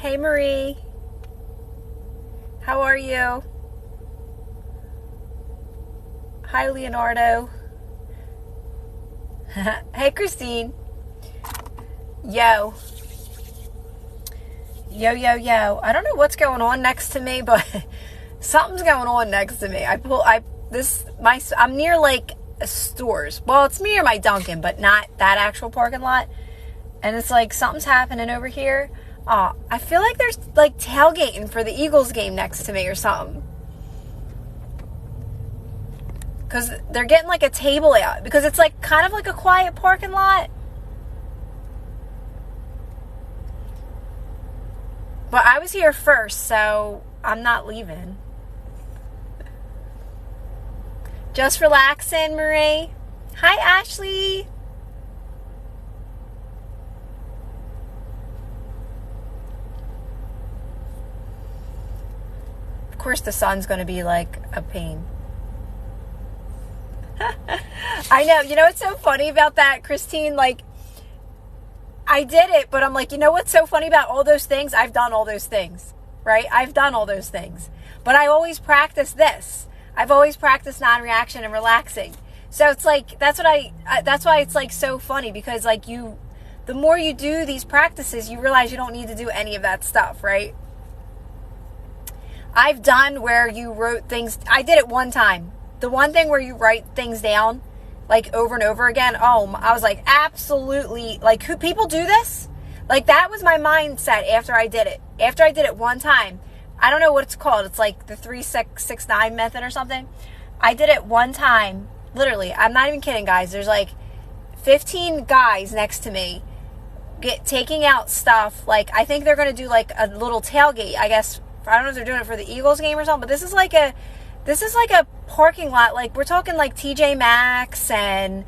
Hey Marie, how are you? Hi Leonardo. Hey Christine. Yo. Yo. I don't know what's going on next to me, but something's going on next to me. I'm near like stores. Well, it's near my Dunkin', but not that actual parking lot. And it's like something's happening over here. I feel like there's like tailgating for the Eagles game next to me or something. Because they're getting like a table out. Because it's like kind of like a quiet parking lot. But I was here first, so I'm not leaving. Just relaxing, Marie. Hi, Ashley. Of course, the sun's going to be like a pain. I know. You know what's so funny about that, Christine? Like, I did it, but I'm like, you know what's so funny about all those things? I've done all those things, right? I've done all those things. But I always practice this. I've always practiced non-reaction and relaxing. So it's like, that's why it's like so funny, because like the more you do these practices, you realize you don't need to do any of that stuff, right? I've done where you wrote things. I did it one time. The one thing where you write things down like over and over again. Oh, I was like, absolutely. Like, who people do this? Like, that was my mindset after I did it. After I did it one time. I don't know what it's called. It's like the 3-6-6-9 method or something. I did it one time. Literally, I'm not even kidding, guys. There's like 15 guys next to me taking out stuff. Like, I think they're going to do like a little tailgate, I guess. I don't know if they're doing it for the Eagles game or something, but this is like a parking lot. Like, we're talking like TJ Maxx and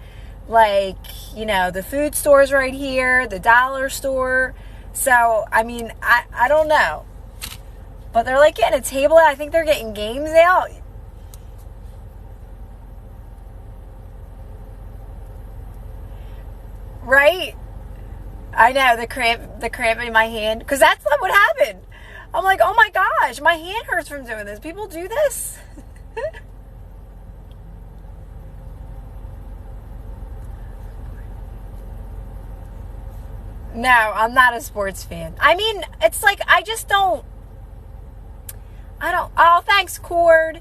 like, you know, the food stores right here, the dollar store. So, I mean, I don't know. But they're like getting a table out. I think they're getting games out. Right? I know, the cramp in my hand. Because that's not what happened. I'm like, oh my gosh, my hand hurts from doing this. People do this? No, I'm not a sports fan. I mean, it's like, oh, thanks, Cord.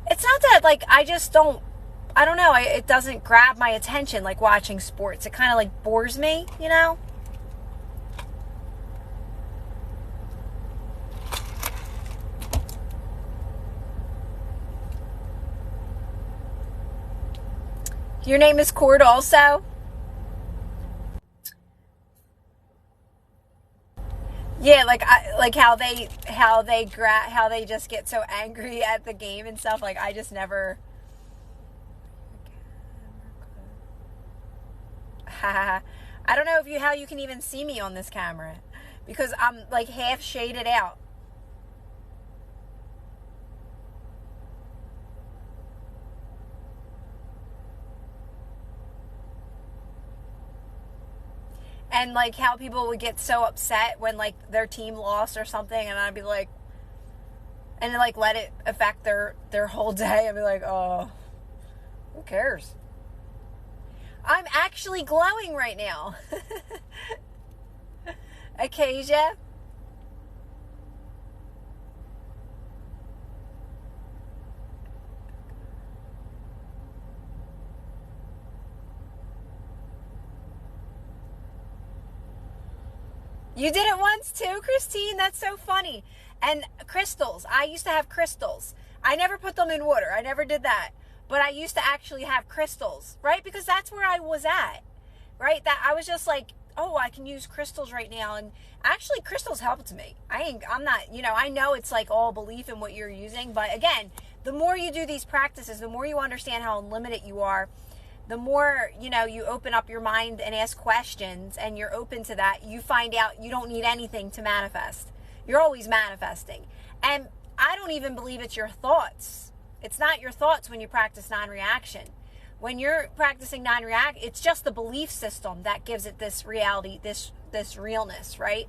It's not that, like, I don't know, it doesn't grab my attention, like, watching sports. It kind of, like, bores me, you know? Your name is Cord also? Yeah, like how they just get so angry at the game and stuff. Like, I just never. I don't know how you can even see me on this camera, because I'm like half shaded out. And like how people would get so upset when like their team lost or something, and I'd be like, and then like let it affect their whole day. I'd be like, oh, who cares? I'm actually glowing right now. Acacia. You did it once too, Christine? That's so funny. And crystals. I used to have crystals. I never put them in water. I never did that. But I used to actually have crystals, right? Because that's where I was at, right? That I was just like, oh, I can use crystals right now. And actually, crystals helped me. I'm not, you know, I know it's like all belief in what you're using. But again, the more you do these practices, the more you understand how unlimited you are, the more, you know, you open up your mind and ask questions, and you're open to that, you find out you don't need anything to manifest. You're always manifesting. And I don't even believe it's your thoughts. It's not your thoughts when you practice non-reaction. When you're practicing non-react, it's just the belief system that gives it this reality, this realness, right?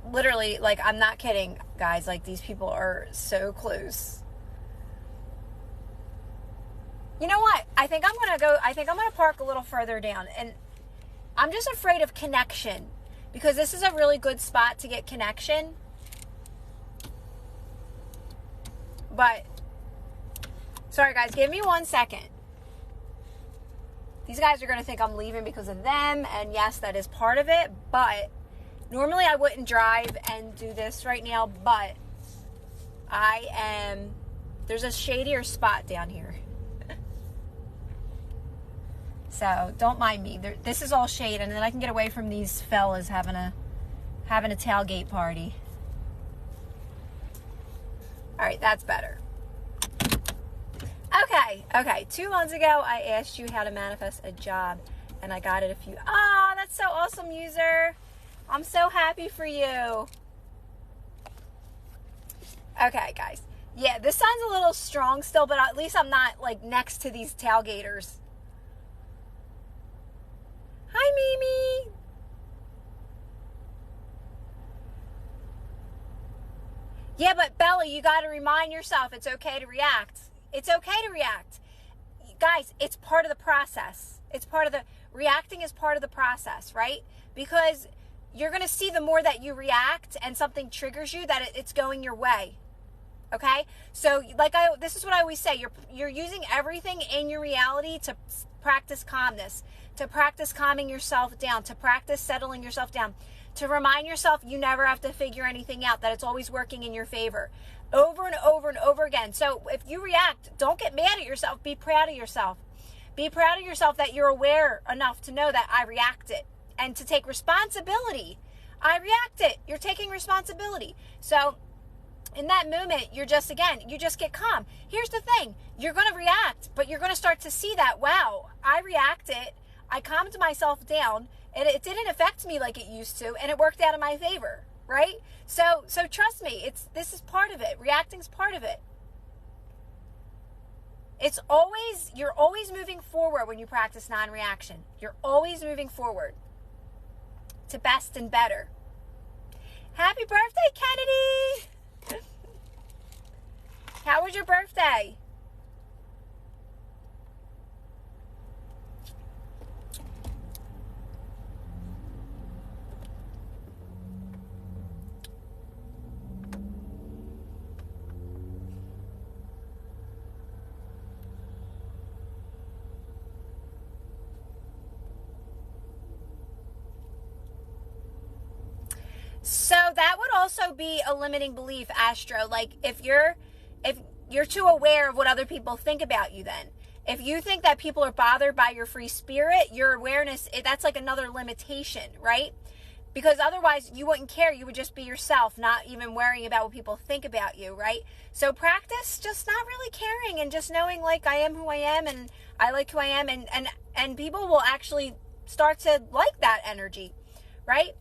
literally, like, I'm not kidding, guys. Like, these people are so close. You know what? I think I'm going to park a little further down. And I'm just afraid of connection, because this is a really good spot to get connection. But, sorry guys, give me 1 second. These guys are going to think I'm leaving because of them. And yes, that is part of it. But normally I wouldn't drive and do this right now. But there's a shadier spot down here. So don't mind me. This is all shade, and then I can get away from these fellas having a tailgate party. All right, that's better. Okay. 2 months ago, I asked you how to manifest a job, and I got it a few. Oh, that's so awesome, user. I'm so happy for you. Okay, guys. Yeah, this sounds a little strong still, but at least I'm not like next to these tailgaters. Hi, Mimi. Yeah, but Bella, you got to remind yourself it's okay to react. It's okay to react. Guys, it's part of the process. Reacting is part of the process, right? Because you're going to see the more that you react and something triggers you, that it's going your way. Okay? So, this is what I always say. You're using everything in your reality to practice calmness, to practice calming yourself down, to practice settling yourself down, to remind yourself you never have to figure anything out, that it's always working in your favor, over and over and over again. So if you react, don't get mad at yourself. Be proud of yourself. Be proud of yourself that you're aware enough to know that I reacted, and to take responsibility. I reacted. You're taking responsibility. So in that moment, you just get calm. Here's the thing. You're going to react, but you're going to start to see that, wow, I reacted. I calmed myself down, and it didn't affect me like it used to, and it worked out in my favor, right? So trust me, this is part of it. Reacting's part of it. You're always moving forward when you practice non-reaction. You're always moving forward to best and better. Happy birthday, Kennedy! How was your birthday? So that would also be a limiting belief, Astro. Like if you're too aware of what other people think about you, then if you think that people are bothered by your free spirit, your awareness, that's like another limitation, right? Because otherwise you wouldn't care. You would just be yourself, not even worrying about what people think about you, right? So practice just not really caring and just knowing, like, I am who I am and I like who I am, and people will actually start to like that energy, right?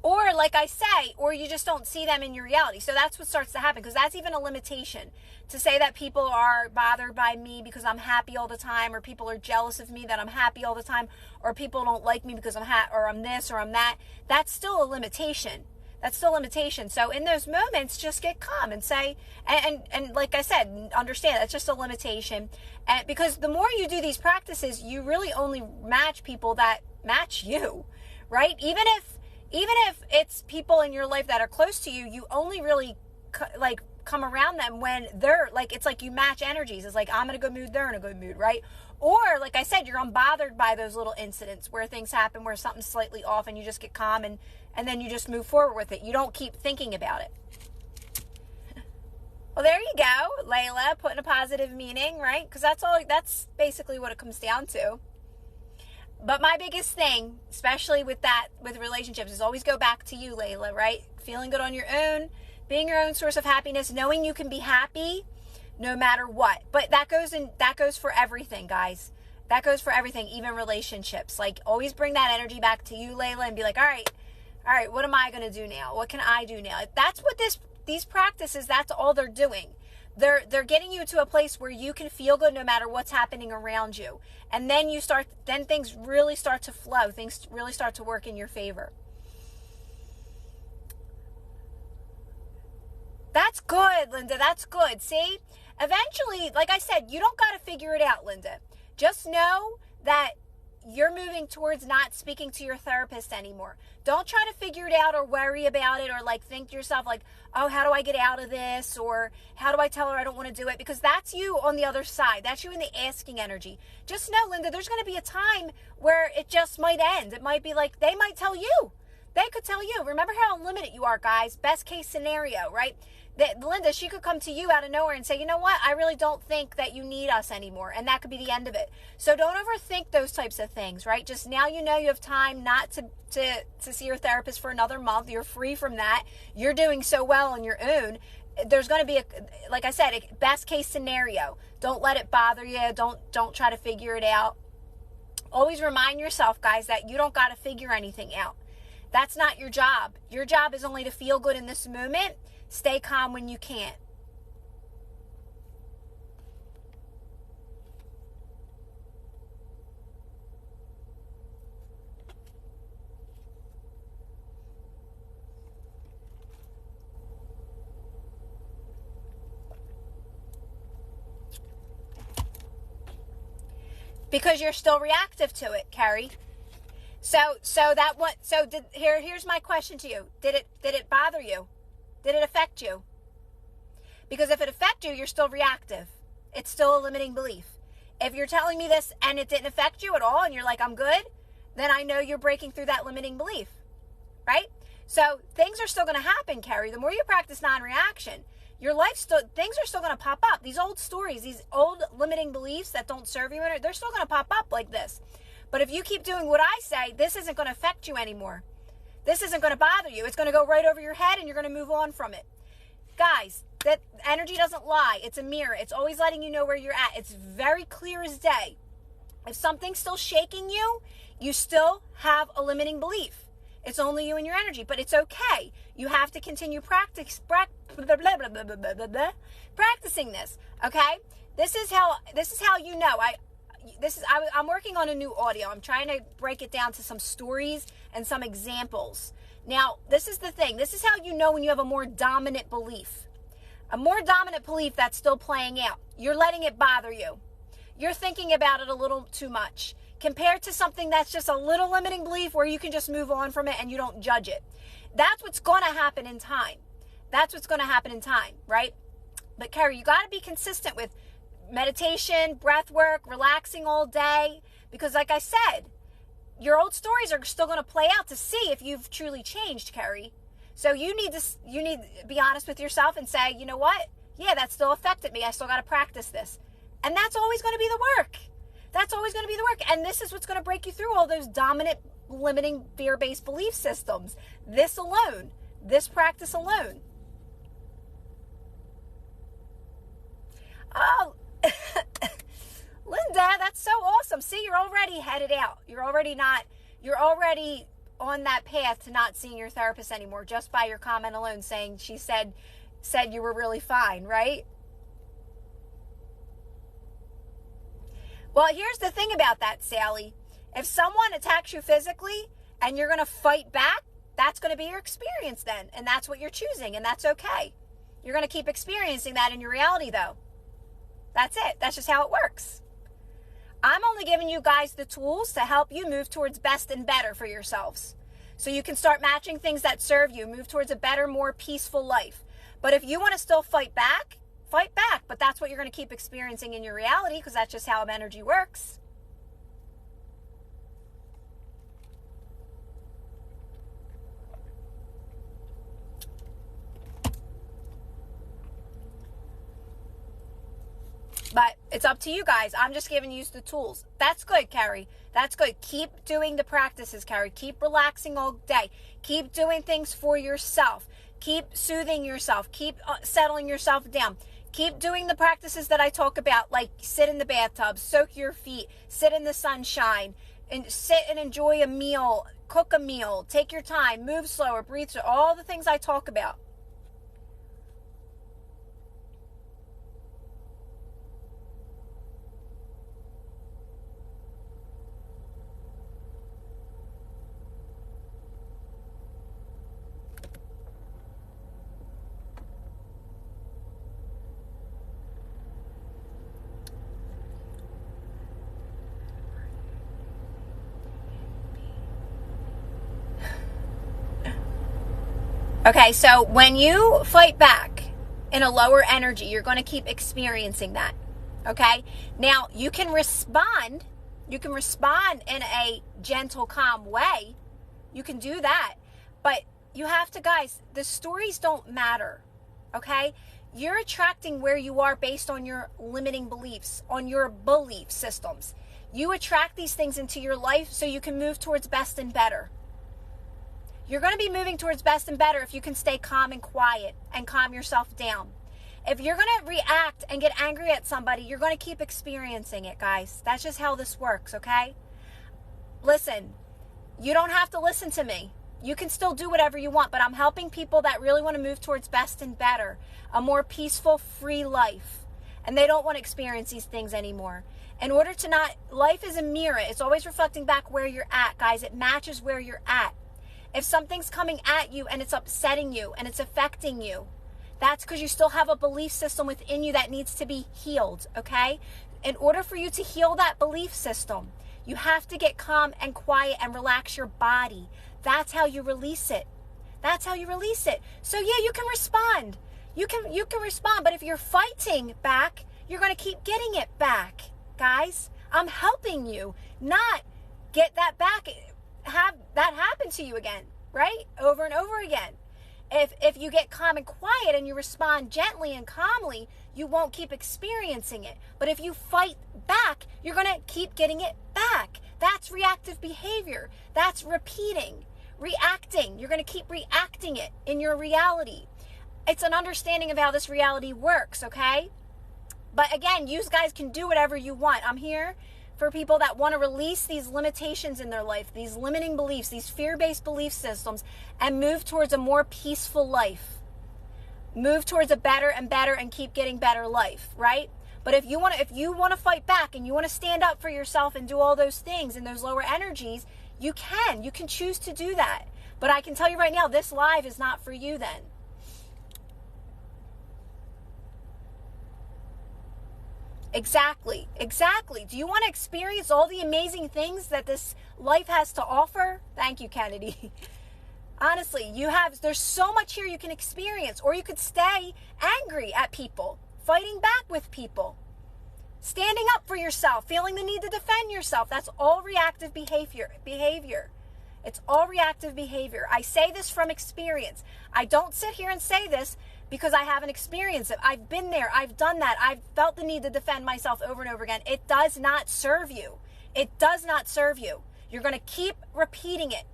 Or like I say, or you just don't see them in your reality. So that's what starts to happen, because that's even a limitation. To say that people are bothered by me because I'm happy all the time, or people are jealous of me that I'm happy all the time, or people don't like me because or I'm this or I'm that, that's still a limitation. That's still a limitation. So in those moments, just get calm and say, and like I said, understand that's just a limitation. And because the more you do these practices, you really only match people that match you, right? Even if it's people in your life that are close to you, you only really come around them when they're like, it's like you match energies. It's like, I'm in a good mood, they're in a good mood, right? Or like I said, you're unbothered by those little incidents where things happen, where something's slightly off, and you just get calm and then you just move forward with it. You don't keep thinking about it. Well, there you go, Layla, putting a positive meaning, right? Because that's basically what it comes down to. But my biggest thing, especially with relationships, is always go back to you, Layla, right? Feeling good on your own, being your own source of happiness, knowing you can be happy no matter what. But that goes for everything, guys. That goes for everything, even relationships. Like, always bring that energy back to you, Layla, and be like, all right, what am I going to do now? What can I do now? That's what these practices, that's all they're doing. They're getting you to a place where you can feel good no matter what's happening around you. And then things really start to flow. Things really start to work in your favor. That's good, Linda. That's good. See, eventually, like I said, you don't got to figure it out, Linda. Just know that you're moving towards not speaking to your therapist anymore. Don't try to figure it out or worry about it or like think to yourself like, oh, how do I get out of this? Or how do I tell her I don't want to do it? Because that's you on the other side. That's you in the asking energy. Just know, Linda, there's going to be a time where it just might end. It might be like, they might tell you. They could tell you. Remember how unlimited you are, guys. Best case scenario, right? That Linda, she could come to you out of nowhere and say, you know what? I really don't think that you need us anymore. And that could be the end of it. So don't overthink those types of things, right? Just now you know you have time not to see your therapist for another month. You're free from that. You're doing so well on your own. There's going to be, like I said, a best case scenario. Don't let it bother you. Don't try to figure it out. Always remind yourself, guys, that you don't got to figure anything out. That's not your job. Your job is only to feel good in this moment. Stay calm when you can't. Because you're still reactive to it, Carrie. Here's my question to you. Did it bother you? Did it affect you? Because if it affected you, you're still reactive. It's still a limiting belief. If you're telling me this and it didn't affect you at all and you're like, I'm good, then I know you're breaking through that limiting belief, right? So things are still going to happen, Carrie. The more you practice non-reaction, things are still going to pop up. These old stories, these old limiting beliefs that don't serve you, they're still going to pop up like this. But if you keep doing what I say, this isn't going to affect you anymore. This isn't going to bother you. It's going to go right over your head and you're going to move on from it. Guys, that energy doesn't lie. It's a mirror. It's always letting you know where you're at. It's very clear as day. If something's still shaking you, you still have a limiting belief. It's only you and your energy, but it's okay. You have to continue practicing this, okay? This is how you know. I'm working on a new audio. I'm trying to break it down to some stories and some examples. Now, this is the thing. This is how you know when you have a more dominant belief. A more dominant belief that's still playing out. You're letting it bother you. You're thinking about it a little too much compared to something that's just a little limiting belief where you can just move on from it and you don't judge it. That's what's going to happen in time. That's what's going to happen in time, right? But Carrie, you got to be consistent with meditation, breath work, relaxing all day. Because like I said, your old stories are still going to play out to see if you've truly changed, Carrie. So you need to be honest with yourself and say, you know what? Yeah, that still affected me. I still got to practice this. And that's always going to be the work. That's always going to be the work. And this is what's going to break you through all those dominant, limiting, fear-based belief systems. This alone, this practice alone. Oh, Linda, that's so awesome. See, you're already headed out. You're already on that path to not seeing your therapist anymore just by your comment alone saying she said you were really fine, right? Well, here's the thing about that, Sally. If someone attacks you physically and you're going to fight back, that's going to be your experience then. And that's what you're choosing. And that's okay. You're going to keep experiencing that in your reality, though. That's it. That's just how it works. I'm only giving you guys the tools to help you move towards best and better for yourselves. So you can start matching things that serve you, move towards a better, more peaceful life. But if you want to still fight back. But that's what you're going to keep experiencing in your reality because that's just how energy works. But it's up to you guys. I'm just giving you the tools. That's good, Carrie. That's good. Keep doing the practices, Carrie. Keep relaxing all day. Keep doing things for yourself. Keep soothing yourself. Keep settling yourself down. Keep doing the practices that I talk about, like sit in the bathtub, soak your feet, sit in the sunshine, and sit and enjoy a meal, cook a meal, take your time, move slower, breathe slower, all the things I talk about. Okay, so when you fight back in a lower energy, you're going to keep experiencing that. Okay? Now, you can respond in a gentle, calm way. You can do that. But you have to, guys, the stories don't matter. Okay? You're attracting where you are based on your limiting beliefs, on your belief systems. You attract these things into your life so you can move towards best and better. You're going to be moving towards best and better if you can stay calm and quiet and calm yourself down. If you're going to react and get angry at somebody, you're going to keep experiencing it, guys. That's just how this works, okay? Listen, you don't have to listen to me. You can still do whatever you want, but I'm helping people that really want to move towards best and better, a more peaceful, free life. And they don't want to experience these things anymore. In order to not, life is a mirror. It's always reflecting back where you're at, guys. It matches where you're at. If something's coming at you and it's upsetting you and it's affecting you, that's because you still have a belief system within you that needs to be healed, okay? In order for you to heal that belief system, you have to get calm and quiet and relax your body. That's how you release it. That's how you release it. So yeah, you can respond. You can respond, but if you're fighting back, you're going to keep getting it back, guys. I'm helping you not get that back, have that happen to you again, right? Over and over again. If you get calm and quiet and you respond gently and calmly, you won't keep experiencing it. But if you fight back, you're going to keep getting it back. That's reactive behavior. That's repeating, reacting. You're going to keep reacting it in your reality. It's an understanding of how this reality works, okay? But again, you guys can do whatever you want. I'm here for people that want to release these limitations in their life, these limiting beliefs, these fear-based belief systems, and move towards a more peaceful life. Move towards a better and keep getting better life, right? But if you want to fight back and you want to stand up for yourself and do all those things in those lower energies, you can choose to do that. But I can tell you right now, this live is not for you then. Exactly. Do you want to experience all the amazing things that this life has to offer? Thank you, Kennedy. Honestly, there's so much here you can experience, or you could stay angry at people, fighting back with people, standing up for yourself, feeling the need to defend yourself. That's all reactive behavior. It's all reactive behavior. I say this from experience. I don't sit here and say this because I haven't experienced it. I've been there. I've done that. I've felt the need to defend myself over and over again. It does not serve you. It does not serve you. You're going to keep repeating it.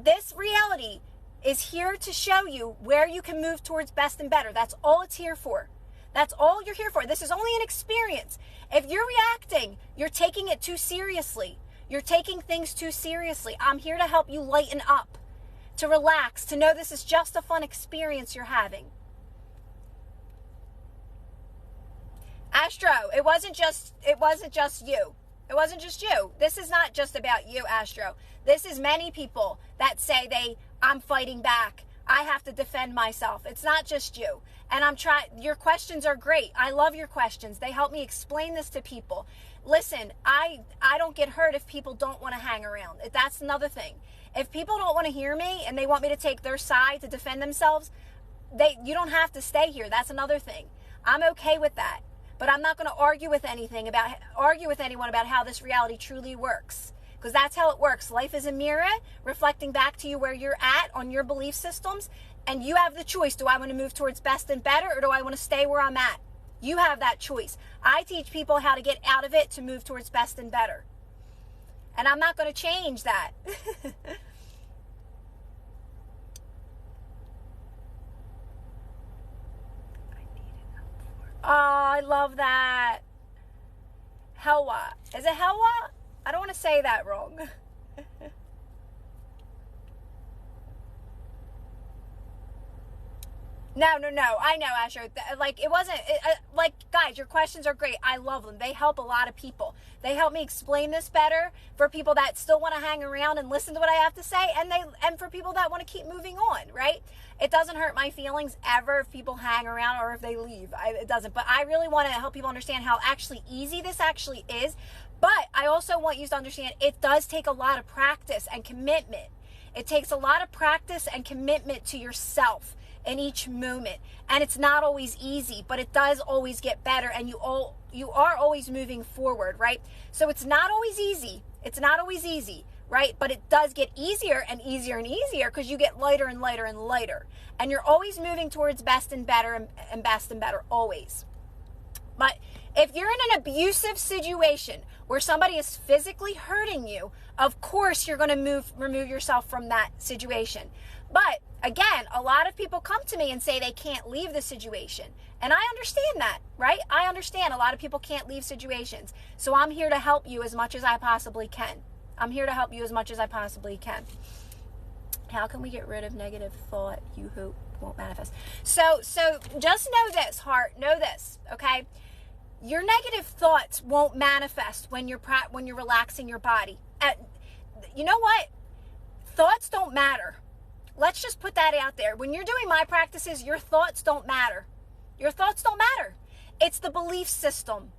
This reality is here to show you where you can move towards best and better. That's all it's here for. That's all you're here for. This is only an experience. If you're reacting, you're taking it too seriously. You're taking things too seriously. I'm here to help you lighten up, to relax, to know this is just a fun experience you're having. Astro, it wasn't just you. It wasn't just you. This is not just about you, Astro. This is many people that say I'm fighting back. I have to defend myself. It's not just you. And your questions are great. I love your questions. They help me explain this to people. Listen, I don't get hurt if people don't want to hang around. That's another thing. If people don't want to hear me and they want me to take their side to defend themselves, you don't have to stay here. That's another thing. I'm okay with that. But I'm not going to argue with anyone about how this reality truly works. Because that's how it works. Life is a mirror reflecting back to you where you're at on your belief systems. And you have the choice. Do I want to move towards best and better, or do I want to stay where I'm at? You have that choice. I teach people how to get out of it to move towards best and better. And I'm not going to change that. Oh, I love that. Helwa. Is it Helwa? I don't want to say that wrong. No. I know, Asher. Guys, your questions are great. I love them. They help a lot of people. They help me explain this better for people that still want to hang around and listen to what I have to say, and for people that want to keep moving on, right? It doesn't hurt my feelings ever if people hang around or if they leave. It doesn't. But I really want to help people understand how actually easy this actually is. But I also want you to understand it does take a lot of practice and commitment. It takes a lot of practice and commitment to yourself in each moment. And it's not always easy, but it does always get better, and you are always moving forward, right? So it's not always easy. It's not always easy, right? But it does get easier and easier and easier because you get lighter and lighter and lighter. And you're always moving towards best and better and best and better, always. But if you're in an abusive situation where somebody is physically hurting you, of course you're going to remove yourself from that situation. But again, a lot of people come to me and say they can't leave the situation. And I understand that, right? I understand a lot of people can't leave situations. So I'm here to help you as much as I possibly can. I'm here to help you as much as I possibly can. How can we get rid of negative thought you hope won't manifest? So just know this, heart. Know this, okay? Your negative thoughts won't manifest when you're relaxing your body. You know what? Thoughts don't matter. Let's just put that out there. When you're doing my practices, your thoughts don't matter. Your thoughts don't matter. It's the belief system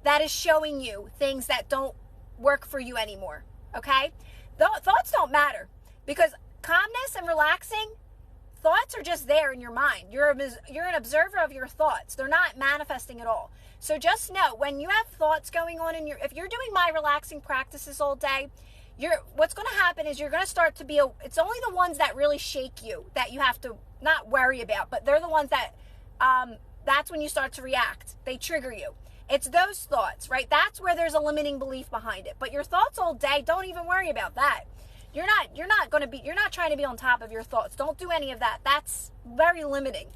that is showing you things that don't work for you anymore. Okay? Thoughts don't matter, because calmness and relaxing, thoughts are just there in your mind. You're an observer of your thoughts. They're not manifesting at all. So just know, when you have thoughts going on if you're doing my relaxing practices all day, what's going to happen is you're going to start to it's only the ones that really shake you that you have to not worry about, but they're the ones that, that's when you start to react. They trigger you. It's those thoughts, right? That's where there's a limiting belief behind it. But your thoughts all day, don't even worry about that. You're not trying to be on top of your thoughts. Don't do any of that. That's very limiting.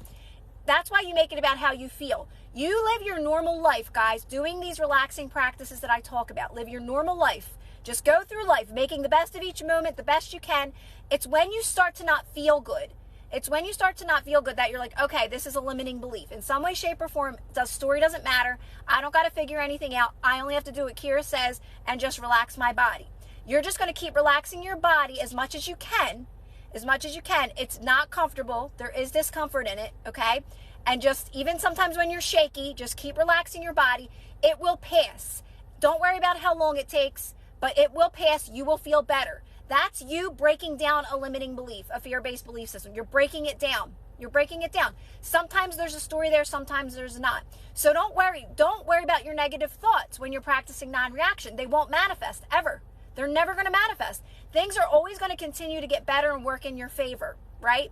That's why you make it about how you feel. You live your normal life, guys, doing these relaxing practices that I talk about. Live your normal life. Just go through life, making the best of each moment, the best you can. It's when you start to not feel good. It's when you start to not feel good that you're like, okay, this is a limiting belief. In some way, shape, or form, the story doesn't matter. I don't got to figure anything out. I only have to do what Kira says and just relax my body. You're just going to keep relaxing your body as much as you can. As much as you can. It's not comfortable. There is discomfort in it, okay? And just, even sometimes when you're shaky, just keep relaxing your body. It will pass. Don't worry about how long it takes, but it will pass. You will feel better. That's you breaking down a limiting belief, a fear-based belief system. You're breaking it down. You're breaking it down. Sometimes there's a story there, sometimes there's not. So don't worry. Don't worry about your negative thoughts when you're practicing non-reaction. They won't manifest, ever. They're never going to manifest. Things are always going to continue to get better and work in your favor, right?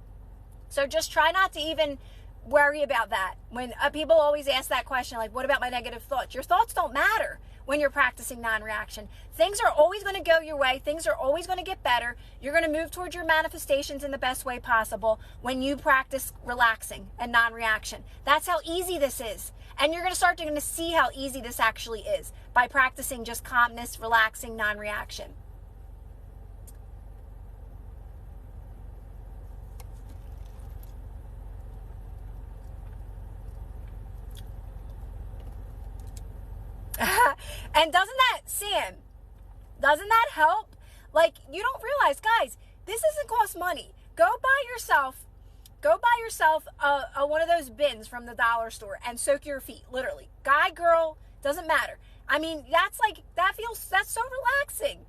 So just try not to even worry about that. When people always ask that question, like, what about my negative thoughts? Your thoughts don't matter when you're practicing non-reaction. Things are always going to go your way. Things are always going to get better. You're going to move towards your manifestations in the best way possible when you practice relaxing and non-reaction. That's how easy this is. And you're going to start to see how easy this actually is by practicing just calmness, relaxing, non-reaction. And doesn't that help? Like, you don't realize, guys, this doesn't cost money. Go buy yourself one of those bins from the dollar store and soak your feet, literally. Guy, girl, doesn't matter. I mean, that's so relaxing.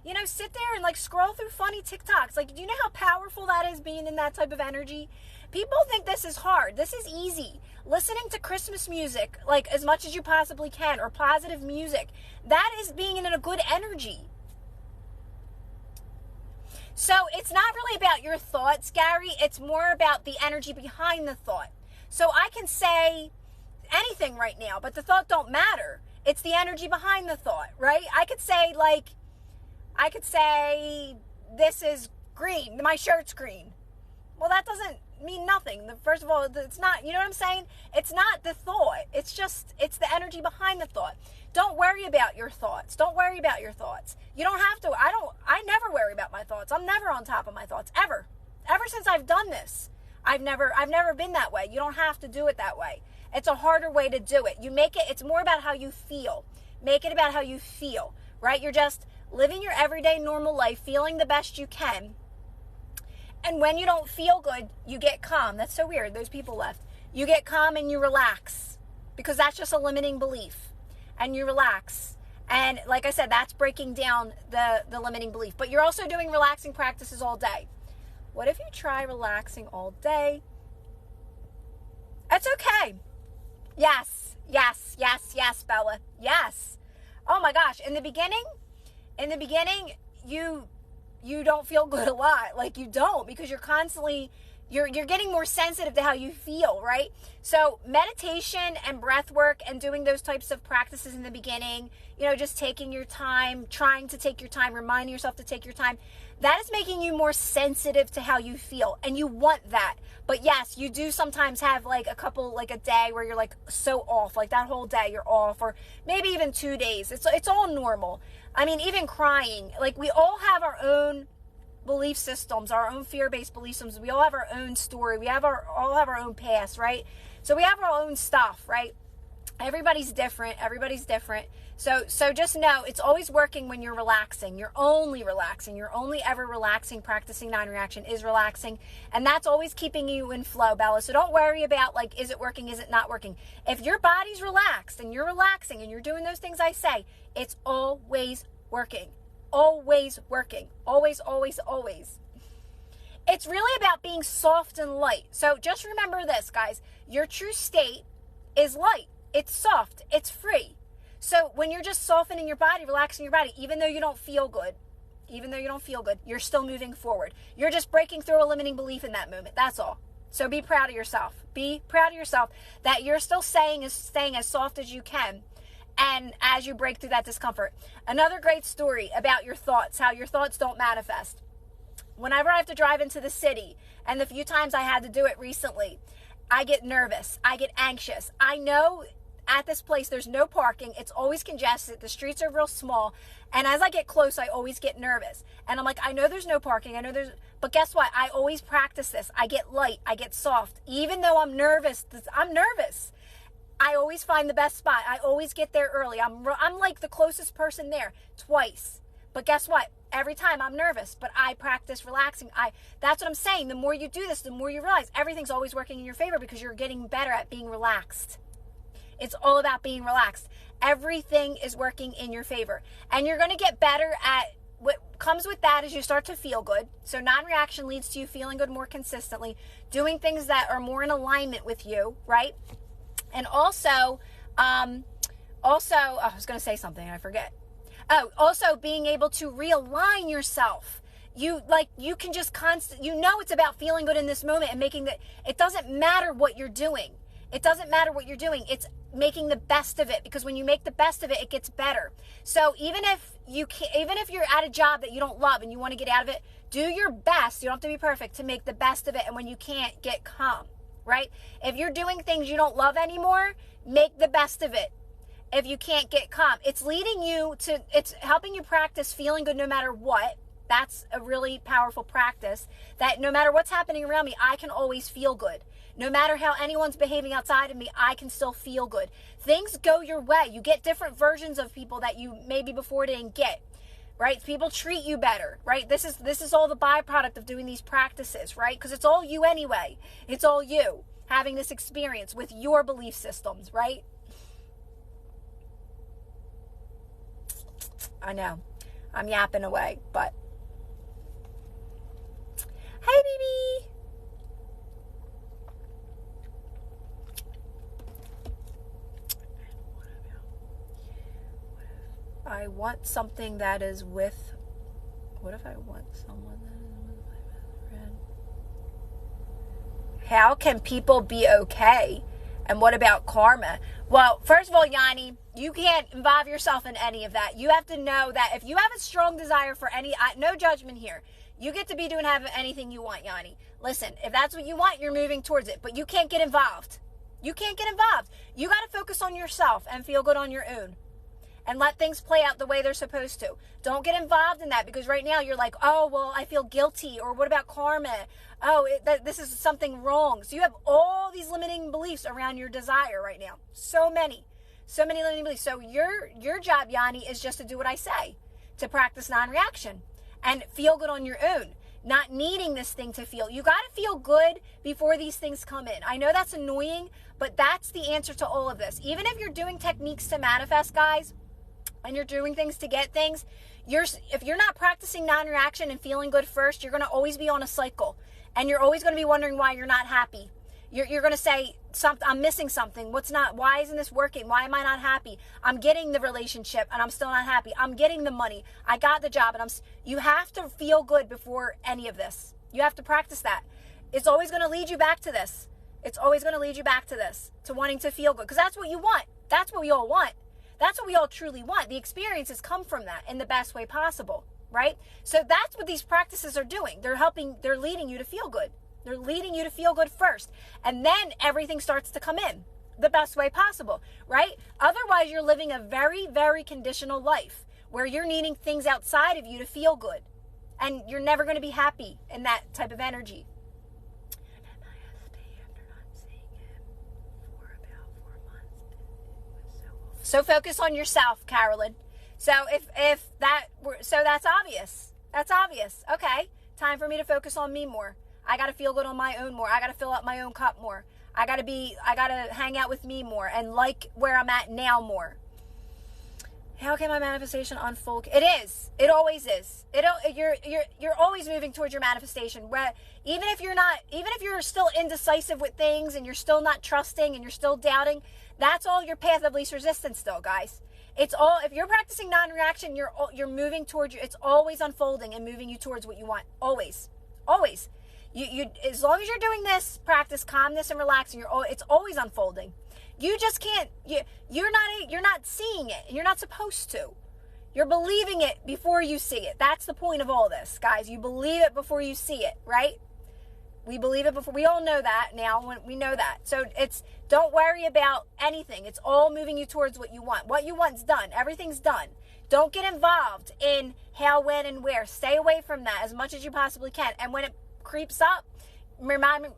You know, sit there and like scroll through funny TikToks. Like, do you know how powerful that is, being in that type of energy? People think this is hard. This is easy. Listening to Christmas music, like, as much as you possibly can, or positive music. That is being in a good energy. So it's not really about your thoughts, Gary. It's more about the energy behind the thought. So I can say anything right now, but the thought don't matter. It's the energy behind the thought, right? I could say, this is green. My shirt's green. Well, that doesn't mean nothing. First of all, it's not, you know what I'm saying? It's not the thought. It's the energy behind the thought. Don't worry about your thoughts. Don't worry about your thoughts. You don't have to. I never worry about my thoughts. I'm never on top of my thoughts, ever. Ever since I've done this, I've never been that way. You don't have to do it that way. It's a harder way to do it. It's more about how you feel. Make it about how you feel, right? You're just living your everyday normal life, feeling the best you can. And when you don't feel good, you get calm. That's so weird. Those people left. You get calm and you relax, because that's just a limiting belief. And you relax. And like I said, that's breaking down the limiting belief. But you're also doing relaxing practices all day. What if you try relaxing all day? It's okay. Yes, Bella. Yes. Oh my gosh. In the beginning, you don't feel good a lot. Like, you don't, because you're constantly, you're getting more sensitive to how you feel, right? So meditation and breath work and doing those types of practices in the beginning, just taking your time, trying to take your time, reminding yourself to take your time, that is making you more sensitive to how you feel. And you want that. But yes, you do sometimes have like a day where you're like so off, like that whole day you're off, or maybe even 2 days. It's all normal. I mean, even crying, like, we all have our own belief systems, our own fear-based belief systems. We all have our own story. We all have our own past, right? So we have our own stuff, right? Everybody's different. So just know it's always working when you're relaxing. You're only relaxing. You're only ever relaxing. Practicing non-reaction is relaxing. And that's always keeping you in flow, Bella. So don't worry about, like, is it working? Is it not working? If your body's relaxed and you're relaxing and you're doing those things I say, it's always working. Always working. Always, always, always. It's really about being soft and light. So just remember this, guys. Your true state is light. It's soft. It's free. So when you're just softening your body, relaxing your body, even though you don't feel good, you're still moving forward. You're just breaking through a limiting belief in that moment. That's all. So be proud of yourself. Be proud of yourself that you're still staying as soft as you can. And as you break through that discomfort. Another great story about your thoughts, how your thoughts don't manifest. Whenever I have to drive into the city, and the few times I had to do it recently, I get nervous. I get anxious. I know at this place there's no parking. It's always congested. The streets are real small. And as I get close, I always get nervous. And I'm like, I know there's no parking. But guess what? I always practice this. I get light. I get soft. Even though I'm nervous, I always find the best spot. I always get there early. I'm like the closest person there twice. But guess what? Every time I'm nervous, but I practice relaxing. That's what I'm saying. The more you do this, the more you realize everything's always working in your favor because you're getting better at being relaxed. It's all about being relaxed. Everything is working in your favor. And you're going to get better at what comes with that is you start to feel good. So non-reaction leads to you feeling good more consistently, doing things that are more in alignment with you, right? And also, I was going to say something and I forget. Also being able to realign yourself. You can just it's about feeling good in this moment and making it doesn't matter what you're doing. It's making the best of it, because when you make the best of it, it gets better. So even if you're at a job that you don't love and you want to get out of it, do your best. You don't have to be perfect to make the best of it. And when you can't, get calm, right? If you're doing things you don't love anymore, make the best of it. If you can't, get calm. It's helping you practice feeling good no matter what. That's a really powerful practice, that no matter what's happening around me, I can always feel good. No matter how anyone's behaving outside of me, I can still feel good. Things go your way. You get different versions of people that you maybe before didn't get, right? People treat you better, right? This is all the byproduct of doing these practices, right? Because it's all you anyway. It's all you having this experience with your belief systems, right? I know. I'm yapping away, but hey, baby. I want something that is with. What if I want someone that is with my best friend? How can people be okay? And what about karma? Well, first of all, Yanni, you can't involve yourself in any of that. You have to know that if you have a strong desire for no judgment here. You get to be doing anything you want, Yanni. Listen, if that's what you want, you're moving towards it. But you can't get involved. You can't get involved. You got to focus on yourself and feel good on your own. And let things play out the way they're supposed to. Don't get involved in that, because right now you're like, oh, well, I feel guilty. Or what about karma? Oh, this is something wrong. So you have all these limiting beliefs around your desire right now. So many limiting beliefs. So your job, Yanni, is just to do what I say, to practice non-reaction and feel good on your own, not needing this thing to feel. You got to feel good before these things come in. I know that's annoying, but that's the answer to all of this. Even if you're doing techniques to manifest, guys, and you're doing things to get things, if you're not practicing non-reaction and feeling good first, you're going to always be on a cycle. And you're always going to be wondering why you're not happy. You're going to say, I'm missing something. Why isn't this working? Why am I not happy? I'm getting the relationship and I'm still not happy. I'm getting the money. I got the job and you have to feel good before any of this. You have to practice that. It's always going to lead you back to this. It's always going to lead you back to this, to wanting to feel good. Because that's what you want. That's what we all want. That's what we all truly want. The experiences come from that in the best way possible, right? So that's what these practices are doing. They're leading you to feel good. They're leading you to feel good first. And then everything starts to come in the best way possible, right? Otherwise, you're living a very, very conditional life where you're needing things outside of you to feel good. And you're never going to be happy in that type of energy. So focus on yourself, Carolyn. So that's obvious. That's obvious. Okay. Time for me to focus on me more. I got to feel good on my own more. I got to fill up my own cup more. I got to hang out with me more and like where I'm at now more. How can my manifestation unfold? It is. It always is. You're always moving towards your manifestation. Where even if you're still indecisive with things and you're still not trusting and you're still doubting, that's all your path of least resistance still, guys. It's all, if you're practicing non-reaction, you're moving towards it's always unfolding and moving you towards what you want. Always. Always. You as long as you're doing this, practice calmness and relaxing, it's always unfolding. You just can't, you're not seeing it, and you're not supposed to. You're believing it before you see it. That's the point of all this, guys. You believe it before you see it, right? We believe it before, we all know that now, we know that. So don't worry about anything. It's all moving you towards what you want. What you want's done. Everything's done. Don't get involved in how, when, and where. Stay away from that as much as you possibly can. And when it creeps up, remind me,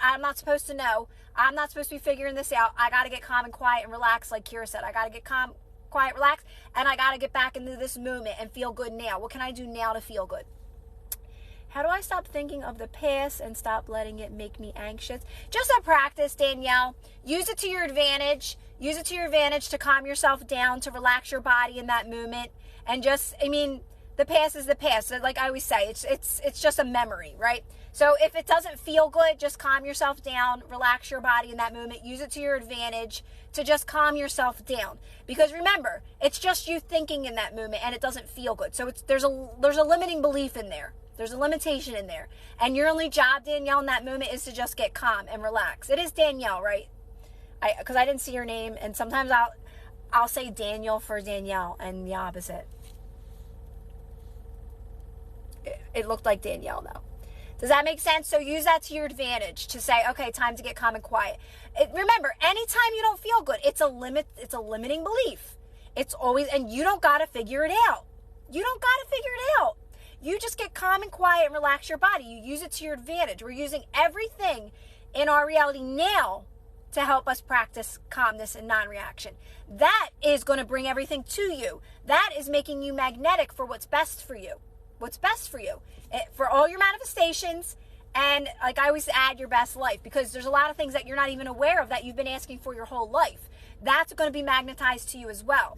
I'm not supposed to know. I'm not supposed to be figuring this out. I got to get calm and quiet and relax, like Kira said. I got to get calm, quiet, relax, and I got to get back into this moment and feel good now. What can I do now to feel good? How do I stop thinking of the past and stop letting it make me anxious? Just a practice, Danielle. Use it to your advantage. Use it to your advantage to calm yourself down, to relax your body in that moment. And the past is the past. Like I always say, it's just a memory, right? So if it doesn't feel good, just calm yourself down, relax your body in that moment, use it to your advantage to just calm yourself down. Because remember, it's just you thinking in that moment and it doesn't feel good. So there's a limiting belief in there. There's a limitation in there. And your only job, Danielle, in that moment is to just get calm and relax. It is Danielle, right? Because I didn't see your name, and sometimes I'll say Daniel for Danielle and the opposite. It looked like Danielle, though. Does that make sense? So use that to your advantage to say, okay, time to get calm and quiet. Remember, anytime you don't feel good, it's a limiting belief. It's always, and you don't got to figure it out. You don't got to figure it out. You just get calm and quiet and relax your body. You use it to your advantage. We're using everything in our reality now to help us practice calmness and non-reaction. That is going to bring everything to you. That is making you magnetic for what's best for you. What's best for you. For all your manifestations, and like I always add, your best life. Because there's a lot of things that you're not even aware of that you've been asking for your whole life. That's going to be magnetized to you as well.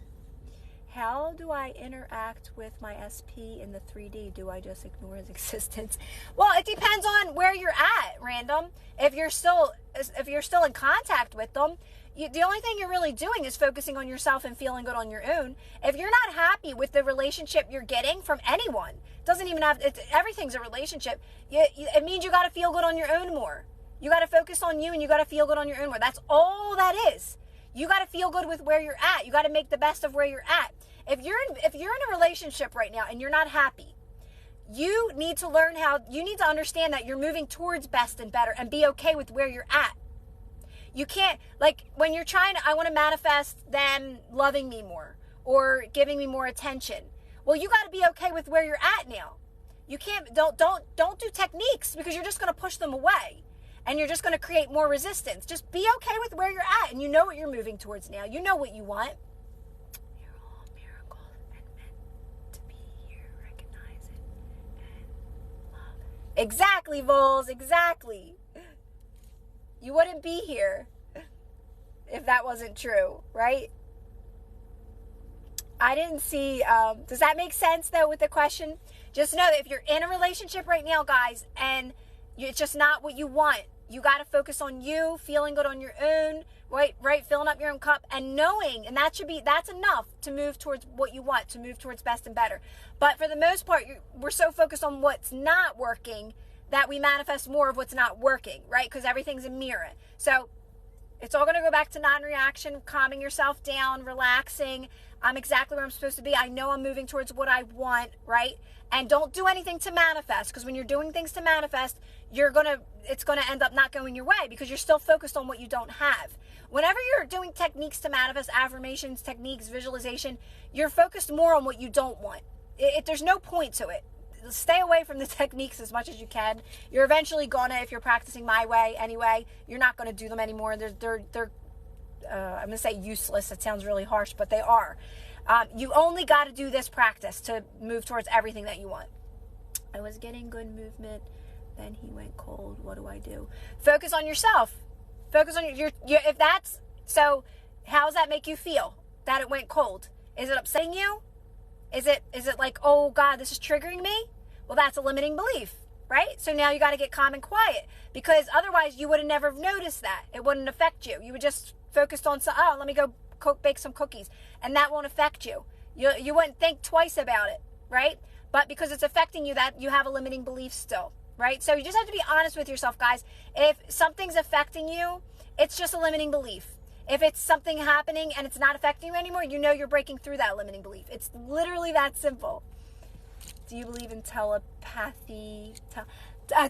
How do I interact with my SP in the 3D? Do I just ignore his existence? Well, it depends on where you're at, random. If you're still in contact with them, the only thing you're really doing is focusing on yourself and feeling good on your own. If you're not happy with the relationship you're getting from anyone, everything's a relationship. It means you got to feel good on your own more. You got to focus on you and you got to feel good on your own more. That's all that is. You got to feel good with where you're at. You got to make the best of where you're at. If you're in a relationship right now and you're not happy, you need to understand that you're moving towards best and better and be okay with where you're at. You can't, like when you're I want to manifest them loving me more or giving me more attention. Well, you got to be okay with where you're at now. You can't, don't do techniques because you're just going to push them away. And you're just going to create more resistance. Just be okay with where you're at. And you know what you're moving towards now. You know what you want. You're all miracles and meant to be here. Recognize it and love it. Exactly, Vols. Exactly. You wouldn't be here if that wasn't true, right? I didn't see, does that make sense though with the question? Just know that if you're in a relationship right now, guys, and it's just not what you want, you got to focus on you, feeling good on your own, right? Filling up your own cup and knowing, and that's enough to move towards what you want, to move towards best and better. But for the most part, we're so focused on what's not working that we manifest more of what's not working, right? Because everything's a mirror. So it's all going to go back to non-reaction, calming yourself down, relaxing. I'm exactly where I'm supposed to be. I know I'm moving towards what I want, right? And don't do anything to manifest, because when you're doing things to manifest, it's going to end up not going your way because you're still focused on what you don't have. Whenever you're doing techniques to manifest, affirmations, techniques, visualization, you're focused more on what you don't want. There's no point to it. Stay away from the techniques as much as you can. You're eventually if you're practicing my way anyway, you're not going to do them anymore. They're I'm going to say useless. It sounds really harsh, but they are. You only got to do this practice to move towards everything that you want. I was getting good movement, then he went cold. What do I do? Focus on yourself. Focus on if that's so. How does that make you feel that it went cold? Is it upsetting you? Is it like, oh God, this is triggering me? Well, that's a limiting belief, right? So now you got to get calm and quiet, because otherwise you would have never noticed that. It wouldn't affect you. You would just focused on, let me go bake some cookies, and that won't affect you. You wouldn't think twice about it, right? But because it's affecting you, that you have a limiting belief still, right? So you just have to be honest with yourself, guys. If something's affecting you, it's just a limiting belief. If it's something happening and it's not affecting you anymore, you know you're breaking through that limiting belief. It's literally that simple. Do you believe in telepathy?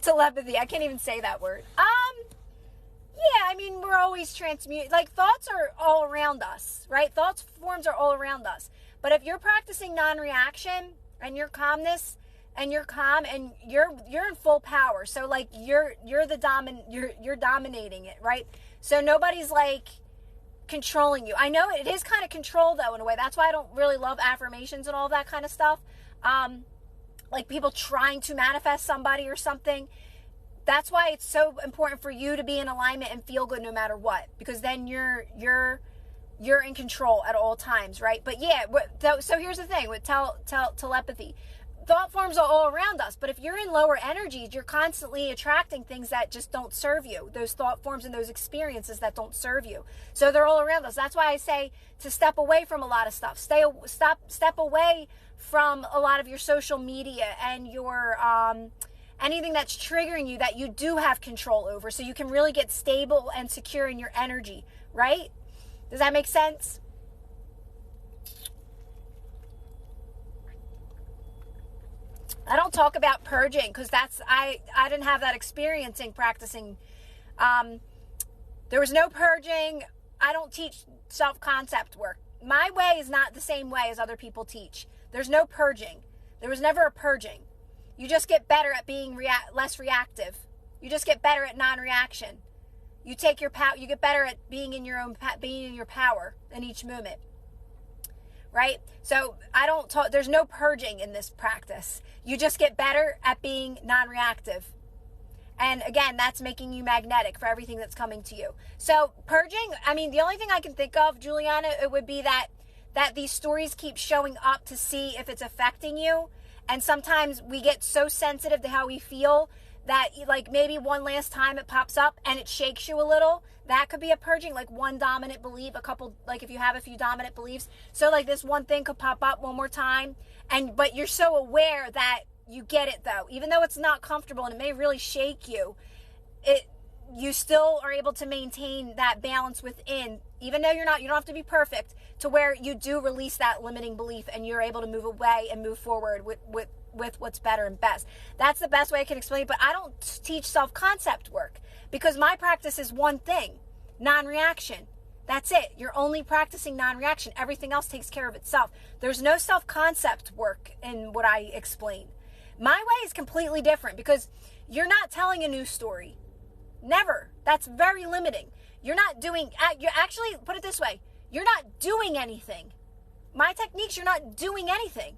Telepathy. I can't even say that word. Yeah, I mean, we're always like thoughts are all around us, right? Thoughts forms are all around us. But if you're practicing non-reaction and your calmness and you're calm and you're in full power. So like you're dominating it, right? So nobody's like controlling you. I know it is kind of control though in a way. That's why I don't really love affirmations and all that kind of stuff. Like people trying to manifest somebody or something. That's why it's so important for you to be in alignment and feel good no matter what, because then you're in control at all times, right? But yeah, so here's the thing with telepathy. Thought forms are all around us, but if you're in lower energies, you're constantly attracting things that just don't serve you. Those thought forms and those experiences that don't serve you. So they're all around us. That's why I say to step away from a lot of stuff. Step away from a lot of your social media and your anything that's triggering you that you do have control over, so you can really get stable and secure in your energy, right? Does that make sense? I don't talk about purging because I didn't have that experience in practicing. There was no purging. I don't teach self-concept work. My way is not the same way as other people teach. There's no purging. There was never a purging. You just get better at being less reactive. You just get better at non-reaction. You take your power. You get better at being in your power in each moment. Right? So I don't talk, there's no purging in this practice. You just get better at being non-reactive. And again, that's making you magnetic for everything that's coming to you. So purging, I mean, the only thing I can think of, Juliana, it would be that these stories keep showing up to see if it's affecting you. And sometimes we get so sensitive to how we feel that like maybe one last time it pops up and it shakes you a little. That could be a purging, like one dominant belief, a couple, like if you have a few dominant beliefs. So like this one thing could pop up one more time, but you're so aware that you get it though. Even though it's not comfortable and it may really shake you, you still are able to maintain that balance within, even though you don't have to be perfect, to where you do release that limiting belief and you're able to move away and move forward with what's better and best. That's the best way I can explain it. But I don't teach self-concept work because my practice is one thing, non-reaction. That's it. You're only practicing non-reaction. Everything else takes care of itself. There's no self-concept work in what I explain. My way is completely different because you're not telling a new story. Never. That's very limiting. You're actually, put it this way, you're not doing anything. My techniques, you're not doing anything.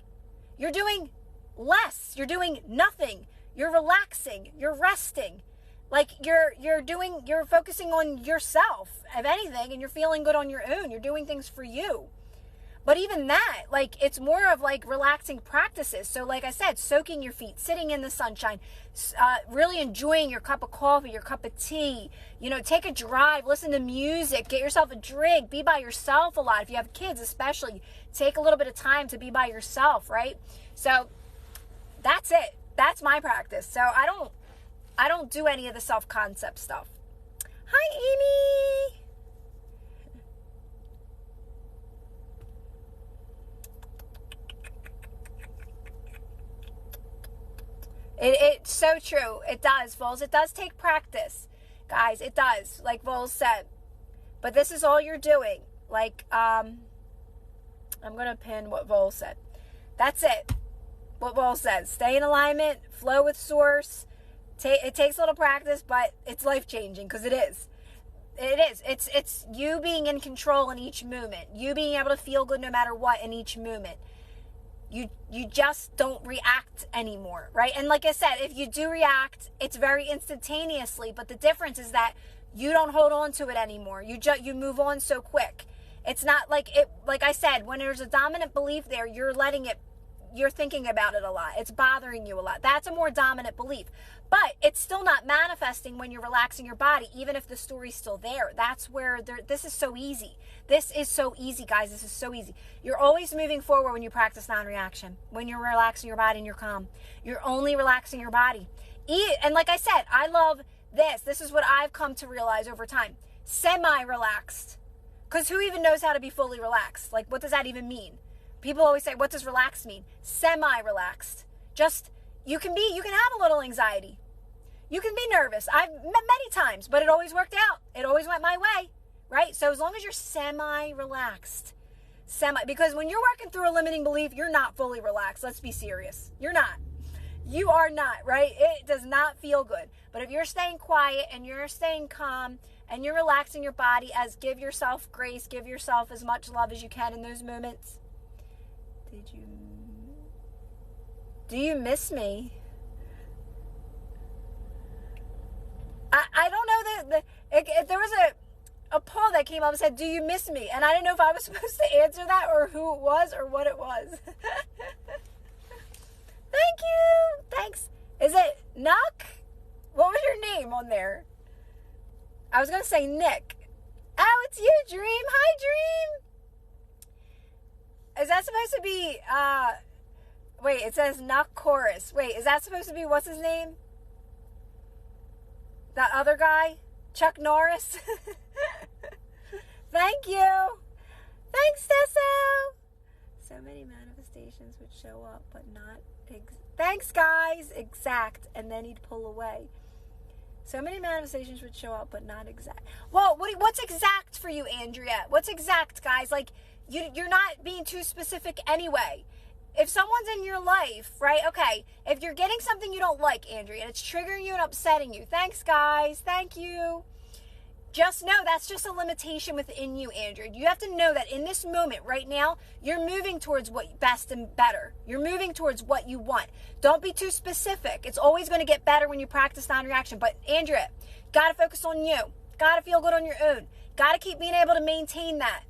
You're doing less. You're doing nothing. You're relaxing. You're resting. Like you're focusing on yourself, if anything, and you're feeling good on your own. You're doing things for you. But even that, like, it's more of like relaxing practices. So like I said, soaking your feet, sitting in the sunshine, really enjoying your cup of coffee, your cup of tea, take a drive, listen to music, get yourself a drink, be by yourself a lot. If you have kids especially, take a little bit of time to be by yourself, right? So that's it. That's my practice. So I don't do any of the self-concept stuff. Hi, Amy. It's so true. It does, Vols. It does take practice. Guys, it does, like Vols said. But this is all you're doing. Like, I'm going to pin what Vols said. That's it. What Vols says. Stay in alignment, flow with source. It takes a little practice, but it's life-changing, because it is. It is. It's you being in control in each movement. You being able to feel good no matter what in each movement. You just don't react anymore, right? And like I said, if you do react, it's very instantaneously, but the difference is that you don't hold on to it anymore. You move on so quick. It's not like it, like I said, when there's a dominant belief there, you're thinking about it a lot. It's bothering you a lot. That's a more dominant belief. But it's still not manifesting when you're relaxing your body, even if the story's still there. That's where this is so easy. This is so easy, guys. This is so easy. You're always moving forward when you practice non-reaction. When you're relaxing your body and you're calm. You're only relaxing your body. And like I said, I love this. This is what I've come to realize over time. Semi-relaxed. Because who even knows how to be fully relaxed? Like, what does that even mean? People always say, what does relaxed mean? Semi-relaxed. Just, you can have a little anxiety. You can be nervous. I've met many times, but it always worked out. It always went my way, right? So as long as you're semi-relaxed, because when you're working through a limiting belief, you're not fully relaxed. Let's be serious. You're not. You are not, right? It does not feel good. But if you're staying quiet and you're staying calm and you're relaxing your body, give yourself grace, give yourself as much love as you can in those moments. Do you miss me? I don't know that there was a poll that came up and said, do you miss me? And I didn't know if I was supposed to answer that or who it was or what it was. Thank you. Thanks. Is it Nuck? What was your name on there? I was going to say Nick. Oh, it's you, Dream. Hi, Dream. Is that supposed to be, wait, it says Nuck Chorus. Wait, is that supposed to be, what's his name? That other guy? Chuck Norris? Thank you. Thanks, Tesso. So many manifestations would show up, but not thanks, guys. Exact. And then he'd pull away. So many manifestations would show up, but not exact. Well, what's exact for you, Andrea? What's exact, guys? Like, you're not being too specific anyway. If someone's in your life, right? Okay, if you're getting something you don't like, Andrea, and it's triggering you and upsetting you. Thanks, guys. Thank you. Just know that's just a limitation within you, Andrea. You have to know that in this moment right now, you're moving towards what best and better. You're moving towards what you want. Don't be too specific. It's always going to get better when you practice non-reaction. But Andrea, got to focus on you. Got to feel good on your own. Got to keep being able to maintain that.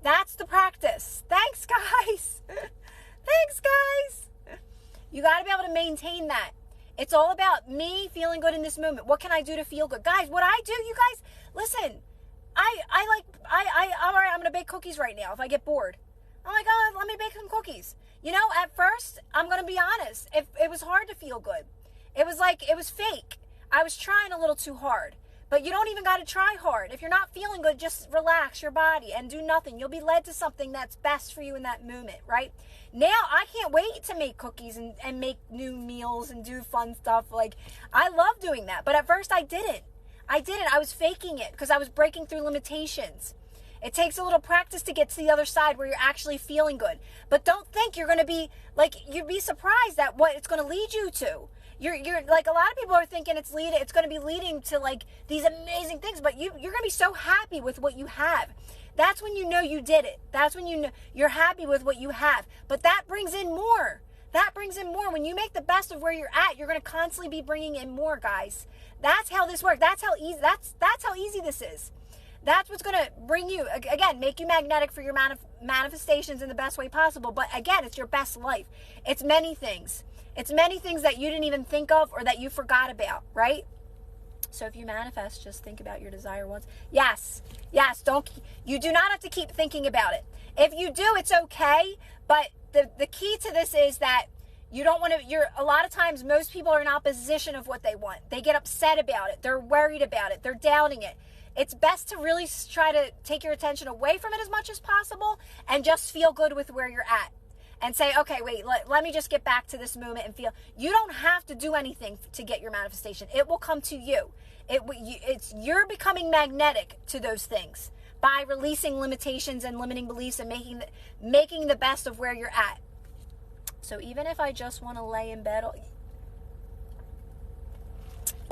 That's the practice. Thanks, guys. Thanks, guys. You got to be able to maintain that. It's all about me feeling good in this moment. What can I do to feel good? Guys, what I do, you guys, listen, all right, I'm going to bake cookies right now if I get bored. I'm like, oh, let me bake some cookies. At first, I'm going to be honest, it was hard to feel good. It was fake. I was trying a little too hard. But you don't even got to try hard. If you're not feeling good, just relax your body and do nothing. You'll be led to something that's best for you in that moment, right? Now, I can't wait to make cookies and make new meals and do fun stuff. Like, I love doing that. But at first, I didn't. I was faking it because I was breaking through limitations. It takes a little practice to get to the other side where you're actually feeling good. But don't think you're going to be, you'd be surprised at what it's going to lead you to. You're like, a lot of people are thinking it's going to be leading to these amazing things, but you're going to be so happy with what you have. That's when you know you did it. That's when you know you're happy with what you have. But that brings in more. That brings in more. When you make the best of where you're at, you're going to constantly be bringing in more, guys. That's how this works. That's how easy this is. That's what's going to bring you, again, make you magnetic for your manifestations in the best way possible. But again, it's your best life. It's many things. It's many things that you didn't even think of or that you forgot about, right? So if you manifest, just think about your desire once. Yes. You do not have to keep thinking about it. If you do, it's okay. But the key to this is that you don't want to, a lot of times most people are in opposition of what they want. They get upset about it. They're worried about it. They're doubting it. It's best to really try to take your attention away from it as much as possible and just feel good with where you're at. And say, okay, wait, let me just get back to this moment and feel. You don't have to do anything to get your manifestation. It will come to you. You're becoming magnetic to those things by releasing limitations and limiting beliefs and making the best of where you're at. So even if I just want to lay in bed,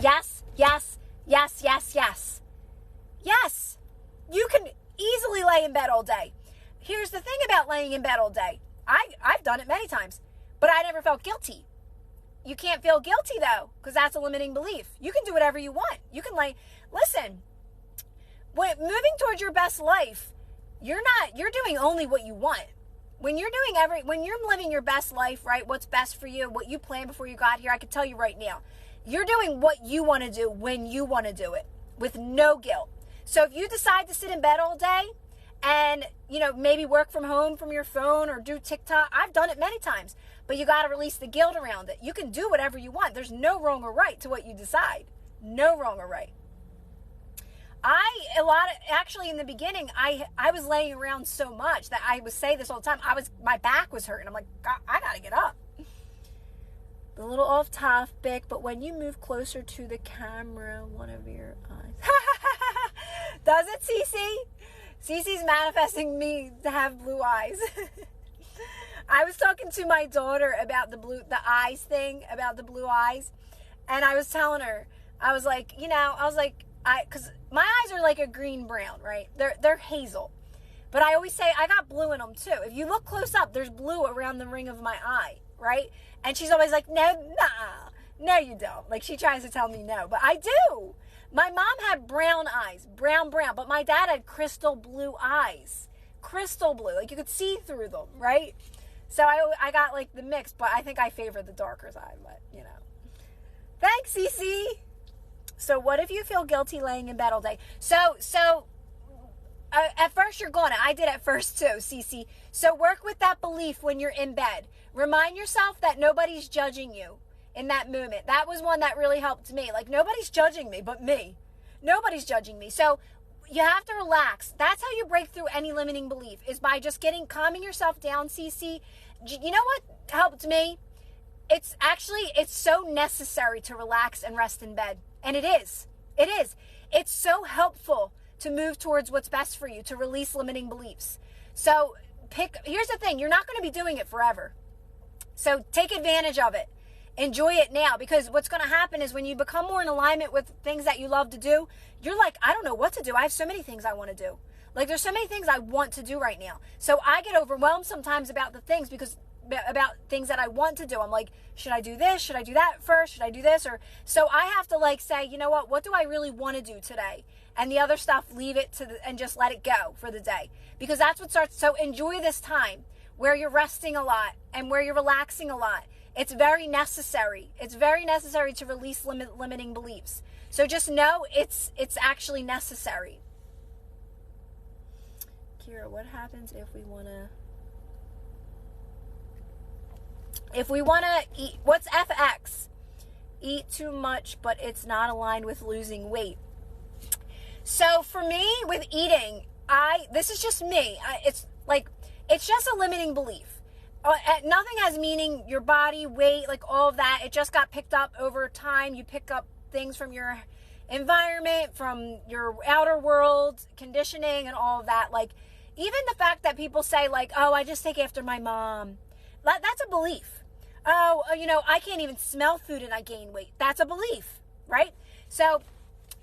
yes. You can easily lay in bed all day. Here's the thing about laying in bed all day. I've done it many times, but I never felt guilty. You can't feel guilty though, because that's a limiting belief. You can do whatever you want. You can listen, when moving towards your best life, you're doing only what you want. When you're living your best life, right? What's best for you, what you planned before you got here, I can tell you right now, you're doing what you want to do when you want to do it with no guilt. So if you decide to sit in bed all day and, maybe work from home from your phone or do TikTok, I've done it many times, but you got to release the guilt around it. You can do whatever you want. There's no wrong or right to what you decide. No wrong or right. Actually in the beginning, I was laying around so much that I would say this all the time. My back was hurting. I'm like, God, I got to get up. A little off topic, but when you move closer to the camera, one of your eyes. Does it, Cece? Cece's manifesting me to have blue eyes. I was talking to my daughter about the eyes thing, about the blue eyes. And I was telling her, I was like, because my eyes are like a green brown, right? They're hazel. But I always say I got blue in them too. If you look close up, there's blue around the ring of my eye, right? And she's always like, no, you don't. Like she tries to tell me no, but I do. My mom had brown eyes, brown, but my dad had crystal blue eyes. Crystal blue, like you could see through them, right? So I got like the mix, but I think I favor the darker side, but Thanks, Cece. So what if you feel guilty laying in bed all day? So at first you're gonna. I did at first too, Cece. So work with that belief when you're in bed. Remind yourself that nobody's judging you in that moment. That was one that really helped me. Like nobody's judging me but me. Nobody's judging me. So you have to relax. That's how you break through any limiting belief, is by just calming yourself down, Cece. You know what helped me? It's so necessary to relax and rest in bed. And it is. It's so helpful to move towards what's best for you, to release limiting beliefs. So here's the thing, you're not going to be doing it forever. So take advantage of it. Enjoy it now, because what's going to happen is when you become more in alignment with things that you love to do, you're like, I don't know what to do. I have so many things I want to do. Like there's so many things I want to do right now. So I get overwhelmed sometimes about things that I want to do. I'm like, should I do this? Should I do that first? Should I do this? So I have to say, you know what do I really want to do today? And the other stuff, leave it and just let it go for the day, because that's what starts. So enjoy this time where you're resting a lot and where you're relaxing a lot. It's very necessary. It's very necessary to release limiting beliefs. So just know it's actually necessary. Kira, what happens if we want to eat? What's FX? Eat too much, but it's not aligned with losing weight. So for me, with eating, this is just me. It's just a limiting belief. Nothing has meaning, your body, weight, like all of that. It just got picked up over time. You pick up things from your environment, from your outer world, conditioning and all of that. Like even the fact that people say like, oh, I just take after my mom. That's a belief. Oh, I can't even smell food and I gain weight. That's a belief, right? So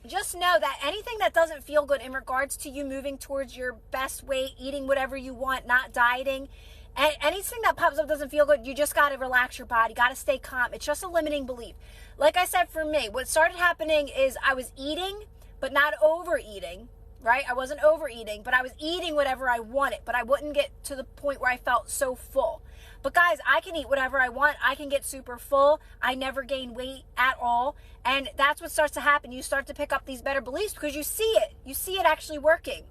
just know that anything that doesn't feel good in regards to you moving towards your best weight, eating whatever you want, not dieting, and anything that pops up doesn't feel good, you just got to relax your body, got to stay calm. It's just a limiting belief. Like I said, for me, what started happening is I was eating, but not overeating, right? I wasn't overeating, but I was eating whatever I wanted, but I wouldn't get to the point where I felt so full. But guys, I can eat whatever I want. I can get super full. I never gain weight at all. And that's what starts to happen. You start to pick up these better beliefs because you see it. You see it actually working.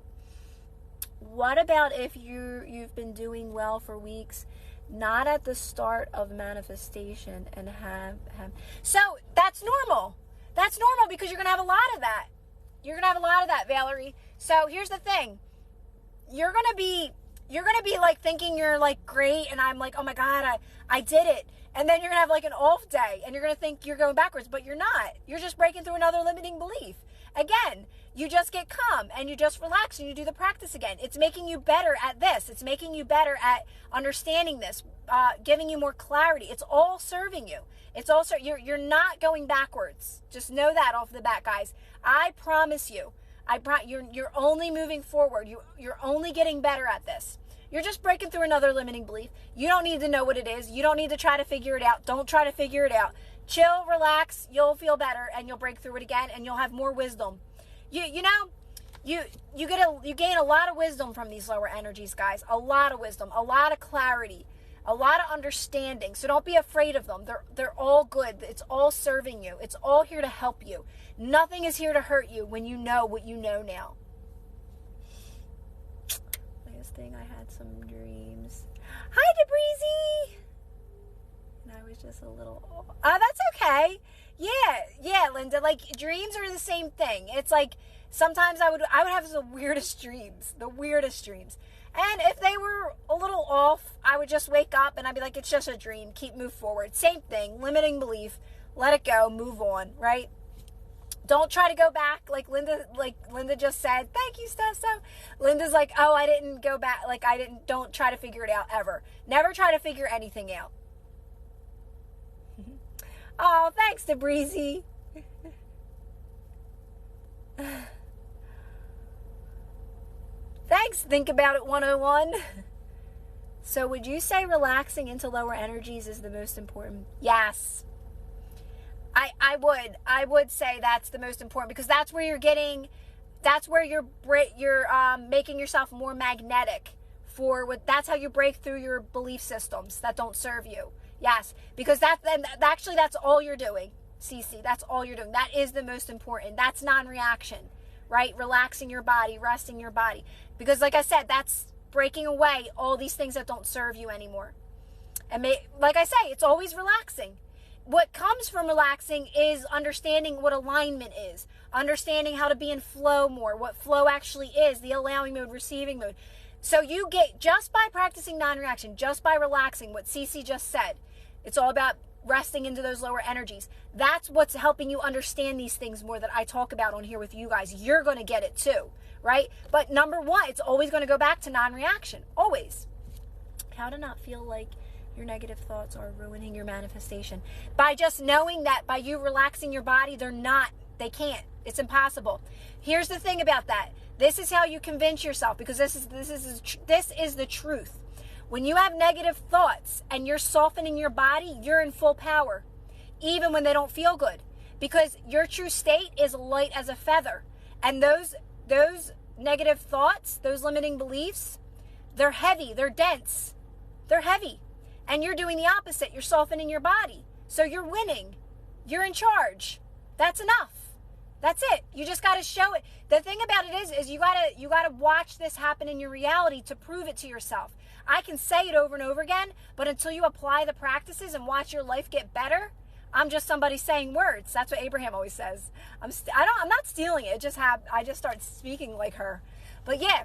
What about if you've been doing well for weeks, not at the start of manifestation, and have so that's normal. That's normal because you're going to have a lot of that. You're going to have a lot of that, Valerie. So here's the thing. You're going to be like thinking you're like great, and I'm like, oh my God, I did it. And then you're going to have like an off day, and you're going to think you're going backwards, but you're not. You're just breaking through another limiting belief. Again, you just get calm and you just relax and you do the practice again. It's making you better at this. It's making you better at understanding this, giving you more clarity. It's all serving you. It's also, you're not going backwards. Just know that off the bat, guys. I promise you, you're only moving forward. You're only getting better at this. You're just breaking through another limiting belief. You don't need to know what it is. You don't need to try to figure it out. Don't try to figure it out. Chill, relax, you'll feel better, and you'll break through it again, and you'll have more wisdom. You gain a lot of wisdom from these lower energies, guys. A lot of wisdom, a lot of clarity, a lot of understanding. So don't be afraid of them. They're all good. It's all serving you. It's all here to help you. Nothing is here to hurt you when you know what you know now. Last thing, I had some dreams. Hi, Debreezy! And I was just a little, oh, that's okay. Yeah, Linda, like dreams are the same thing. It's like sometimes I would have the weirdest dreams. And if they were a little off, I would just wake up and I'd be like, it's just a dream. Move forward. Same thing, limiting belief. Let it go, move on, right? Don't try to go back like Linda just said. Thank you, Steph. So Linda's like, oh, I didn't go back. Like don't try to figure it out ever. Never try to figure anything out. Oh, thanks, Debreezy. Thanks, Think About It 101. So would you say relaxing into lower energies is the most important? Yes. I would say that's the most important because that's where you're making yourself more magnetic that's how you break through your belief systems that don't serve you. Yes, because that's all you're doing, Cece. That's all you're doing. That is the most important. That's non-reaction, right? Relaxing your body, resting your body. Because like I said, that's breaking away all these things that don't serve you anymore. And like I say, it's always relaxing. What comes from relaxing is understanding what alignment is, understanding how to be in flow more, what flow actually is, the allowing mode, receiving mode. So you get, just by practicing non-reaction, just by relaxing, what Cece just said, it's all about resting into those lower energies. That's what's helping you understand these things more that I talk about on here with you guys. You're going to get it too, right? But number one, it's always going to go back to non-reaction, always. How to not feel like your negative thoughts are ruining your manifestation. By just knowing that by you relaxing your body, they can't. It's impossible. Here's the thing about that. This is how you convince yourself, because this is the truth. When you have negative thoughts and you're softening your body, you're in full power, even when they don't feel good, because your true state is light as a feather. And those negative thoughts, those limiting beliefs, they're heavy, they're dense, they're heavy. And you're doing the opposite. You're softening your body. So you're winning. You're in charge. That's enough. That's it. You just got to show it. The thing about it is you got to watch this happen in your reality to prove it to yourself. I can say it over and over again, but until you apply the practices and watch your life get better, I'm just somebody saying words. That's what Abraham always says. I'm not stealing it. I just start speaking like her. But yeah,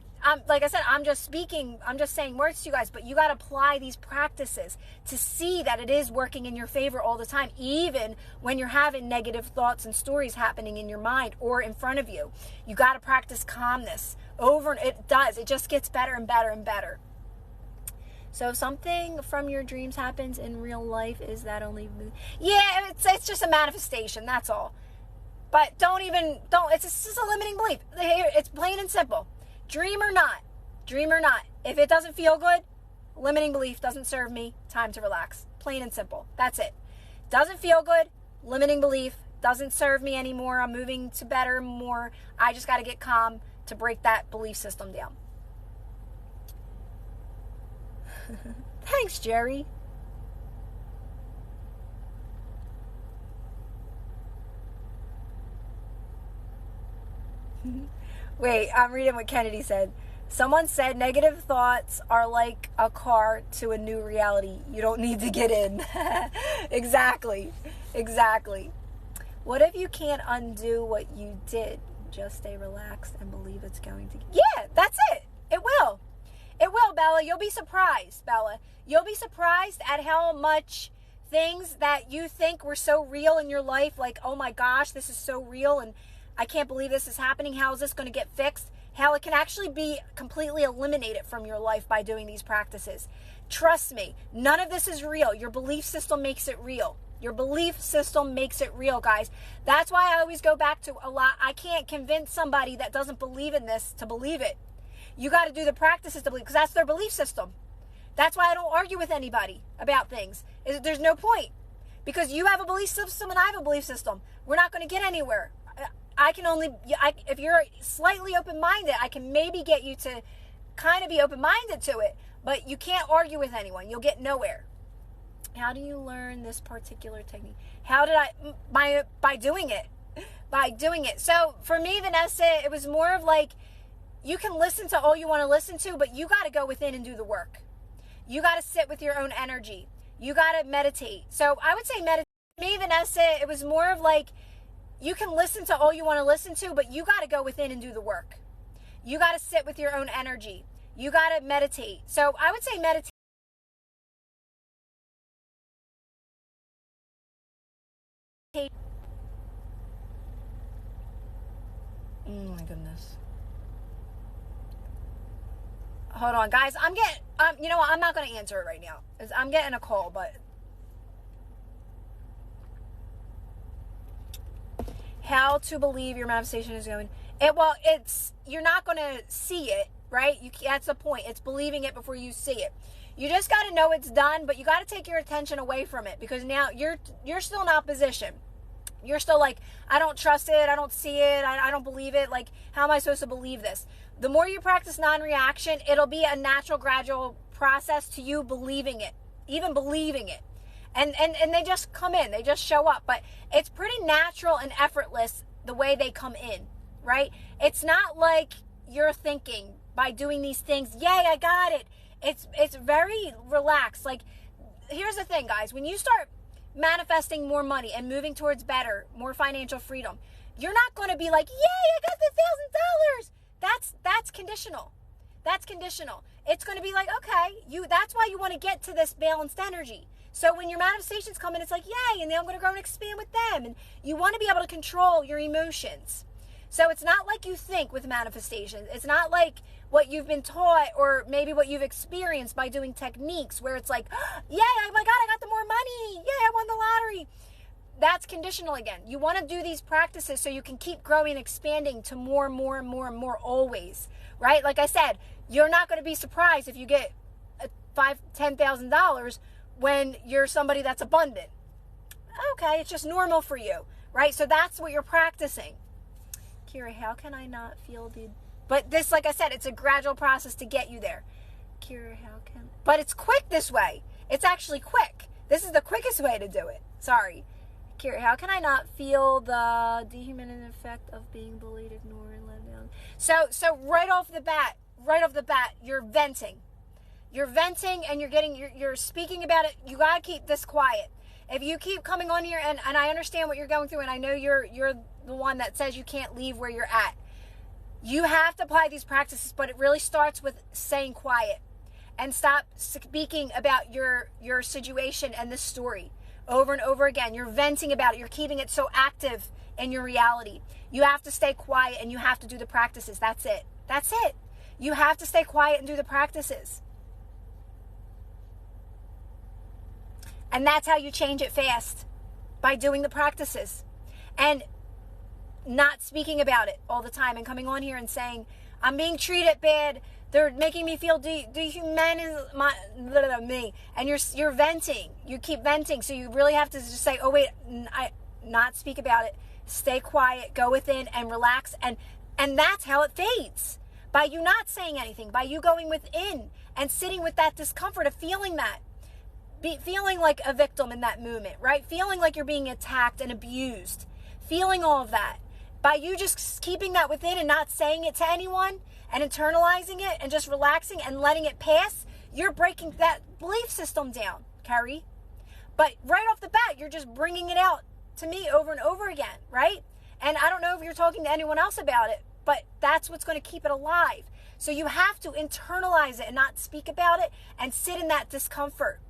like I said, I'm just saying words to you guys, but you got to apply these practices to see that it is working in your favor all the time, even when you're having negative thoughts and stories happening in your mind or in front of you. You got to practice calmness over, and it just gets better and better and better. So if something from your dreams happens in real life, is that only... Yeah, it's just a manifestation, that's all. But it's just a limiting belief. It's plain and simple. Dream or not, if it doesn't feel good, limiting belief doesn't serve me, time to relax. Plain and simple. That's it. Doesn't feel good, limiting belief, doesn't serve me anymore. I'm moving to better, more. I just got to get calm to break that belief system down. Thanks, Jerry. Wait, I'm reading what Kennedy said. Someone said negative thoughts are like a car to a new reality. You don't need to get in. Exactly. What if you can't undo what you did? Just stay relaxed and believe it's going to... Yeah, that's it. It will. It will, Bella. You'll be surprised, Bella. You'll be surprised at how much things that you think were so real in your life, like, oh my gosh, this is so real and I can't believe this is happening. How is this going to get fixed? How it can actually be completely eliminated from your life by doing these practices. Trust me, none of this is real. Your belief system makes it real. Your belief system makes it real, guys. That's why I always go back to a lot. I can't convince somebody that doesn't believe in this to believe it. You got to do the practices to believe, because that's their belief system. That's why I don't argue with anybody about things. There's no point, because you have a belief system and I have a belief system. We're not going to get anywhere. If you're slightly open-minded, I can maybe get you to kind of be open-minded to it, but you can't argue with anyone. You'll get nowhere. How do you learn this particular technique? How did I? By doing it. By doing it. So for me, Vanessa, it was more of like, you can listen to all you want to listen to, but you got to go within and do the work. You got to sit with your own energy. You got to meditate. So I would say meditate. For me, Vanessa, it was more of like, you can listen to all you want to listen to, but you got to go within and do the work. You got to sit with your own energy. You got to meditate. So I would say meditate. Oh my goodness. Hold on, guys. I'm getting, you know what? I'm not going to answer it right now. I'm getting a call, but... How to believe your manifestation is going... you're not going to see it, right? That's the point. It's believing it before you see it. You just got to know it's done, but you got to take your attention away from it, because now you're still in opposition. You're still like, I don't trust it, I don't see it, I don't believe it. Like, how am I supposed to believe this? The more you practice non-reaction, it'll be a natural, gradual process to you believing it, even believing it. And they just come in, they just show up. But it's pretty natural and effortless the way they come in, right? It's not like you're thinking by doing these things, yay, I got it. It's very relaxed. Like, here's the thing, guys. When you start manifesting more money and moving towards better, more financial freedom, you're not going to be like, yay, I got the $1,000. That's conditional. That's conditional. It's going to be like, okay, that's why you want to get to this balanced energy. So when your manifestations come in, it's like, yay, and then I'm going to grow and expand with them. And you want to be able to control your emotions. So it's not like you think with manifestations. It's not like what you've been taught, or maybe what you've experienced by doing techniques where it's like, yeah, oh my God, I got the more money. Yeah, I won the lottery. That's conditional again. You want to do these practices so you can keep growing and expanding to more and more and more and more always, right? Like I said, you're not going to be surprised if you get $10,000 when you're somebody that's abundant. Okay, it's just normal for you, right? So that's what you're practicing. Kira, how can I not feel the... But this, like I said, it's a gradual process to get you there. Kira, how can... But it's quick this way. It's actually quick. This is the quickest way to do it. Sorry. Kira, how can I not feel the dehumanizing effect of being bullied, ignored, and let down? So right off the bat, you're venting. You're venting and you're speaking about it. You got to keep this quiet. If you keep coming on here, and I understand what you're going through, and I know you're the one that says you can't leave where you're at. You have to apply these practices, but it really starts with staying quiet and stop speaking about your situation and this story over and over again. You're venting about it. You're keeping it so active in your reality. You have to stay quiet and you have to do the practices. That's it. That's it. You have to stay quiet and do the practices. And that's how you change it fast, by doing the practices and not speaking about it all the time and coming on here and saying, I'm being treated bad. They're making me feel dehumanized, me. And you're venting. You keep venting. So you really have to just say, oh, wait, not speak about it, stay quiet, go within and relax. And that's how it fades. By you not saying anything, by you going within and sitting with that discomfort of feeling that. Feeling like a victim in that moment, right? Feeling like you're being attacked and abused. Feeling all of that. By you just keeping that within and not saying it to anyone and internalizing it and just relaxing and letting it pass, you're breaking that belief system down, Carrie. But right off the bat, you're just bringing it out to me over and over again, right? And I don't know if you're talking to anyone else about it, but that's what's going to keep it alive. So you have to internalize it and not speak about it and sit in that discomfort.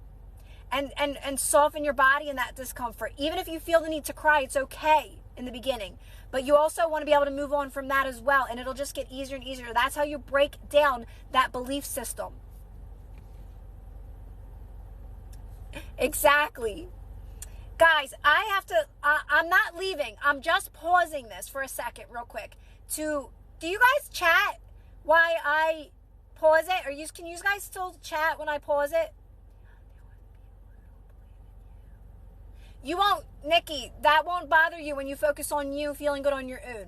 And soften your body in that discomfort. Even if you feel the need to cry, it's okay in the beginning. But you also want to be able to move on from that as well. And it'll just get easier and easier. That's how you break down that belief system. Exactly. Guys, I'm not leaving. I'm just pausing this for a second real quick. Do you guys chat while I pause it? Can you guys still chat when I pause it? You won't, Nikki, that won't bother you when you focus on you feeling good on your own.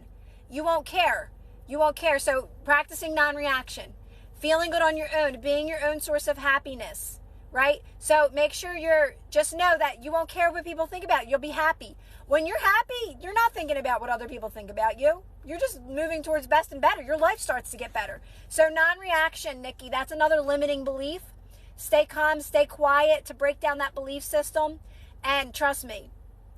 You won't care. You won't care. So practicing non-reaction, feeling good on your own, being your own source of happiness, right? So make sure just know that you won't care what people think about you. You'll be happy. When you're happy, you're not thinking about what other people think about you. You're just moving towards best and better. Your life starts to get better. So non-reaction, Nikki, that's another limiting belief. Stay calm, stay quiet to break down that belief system. And trust me,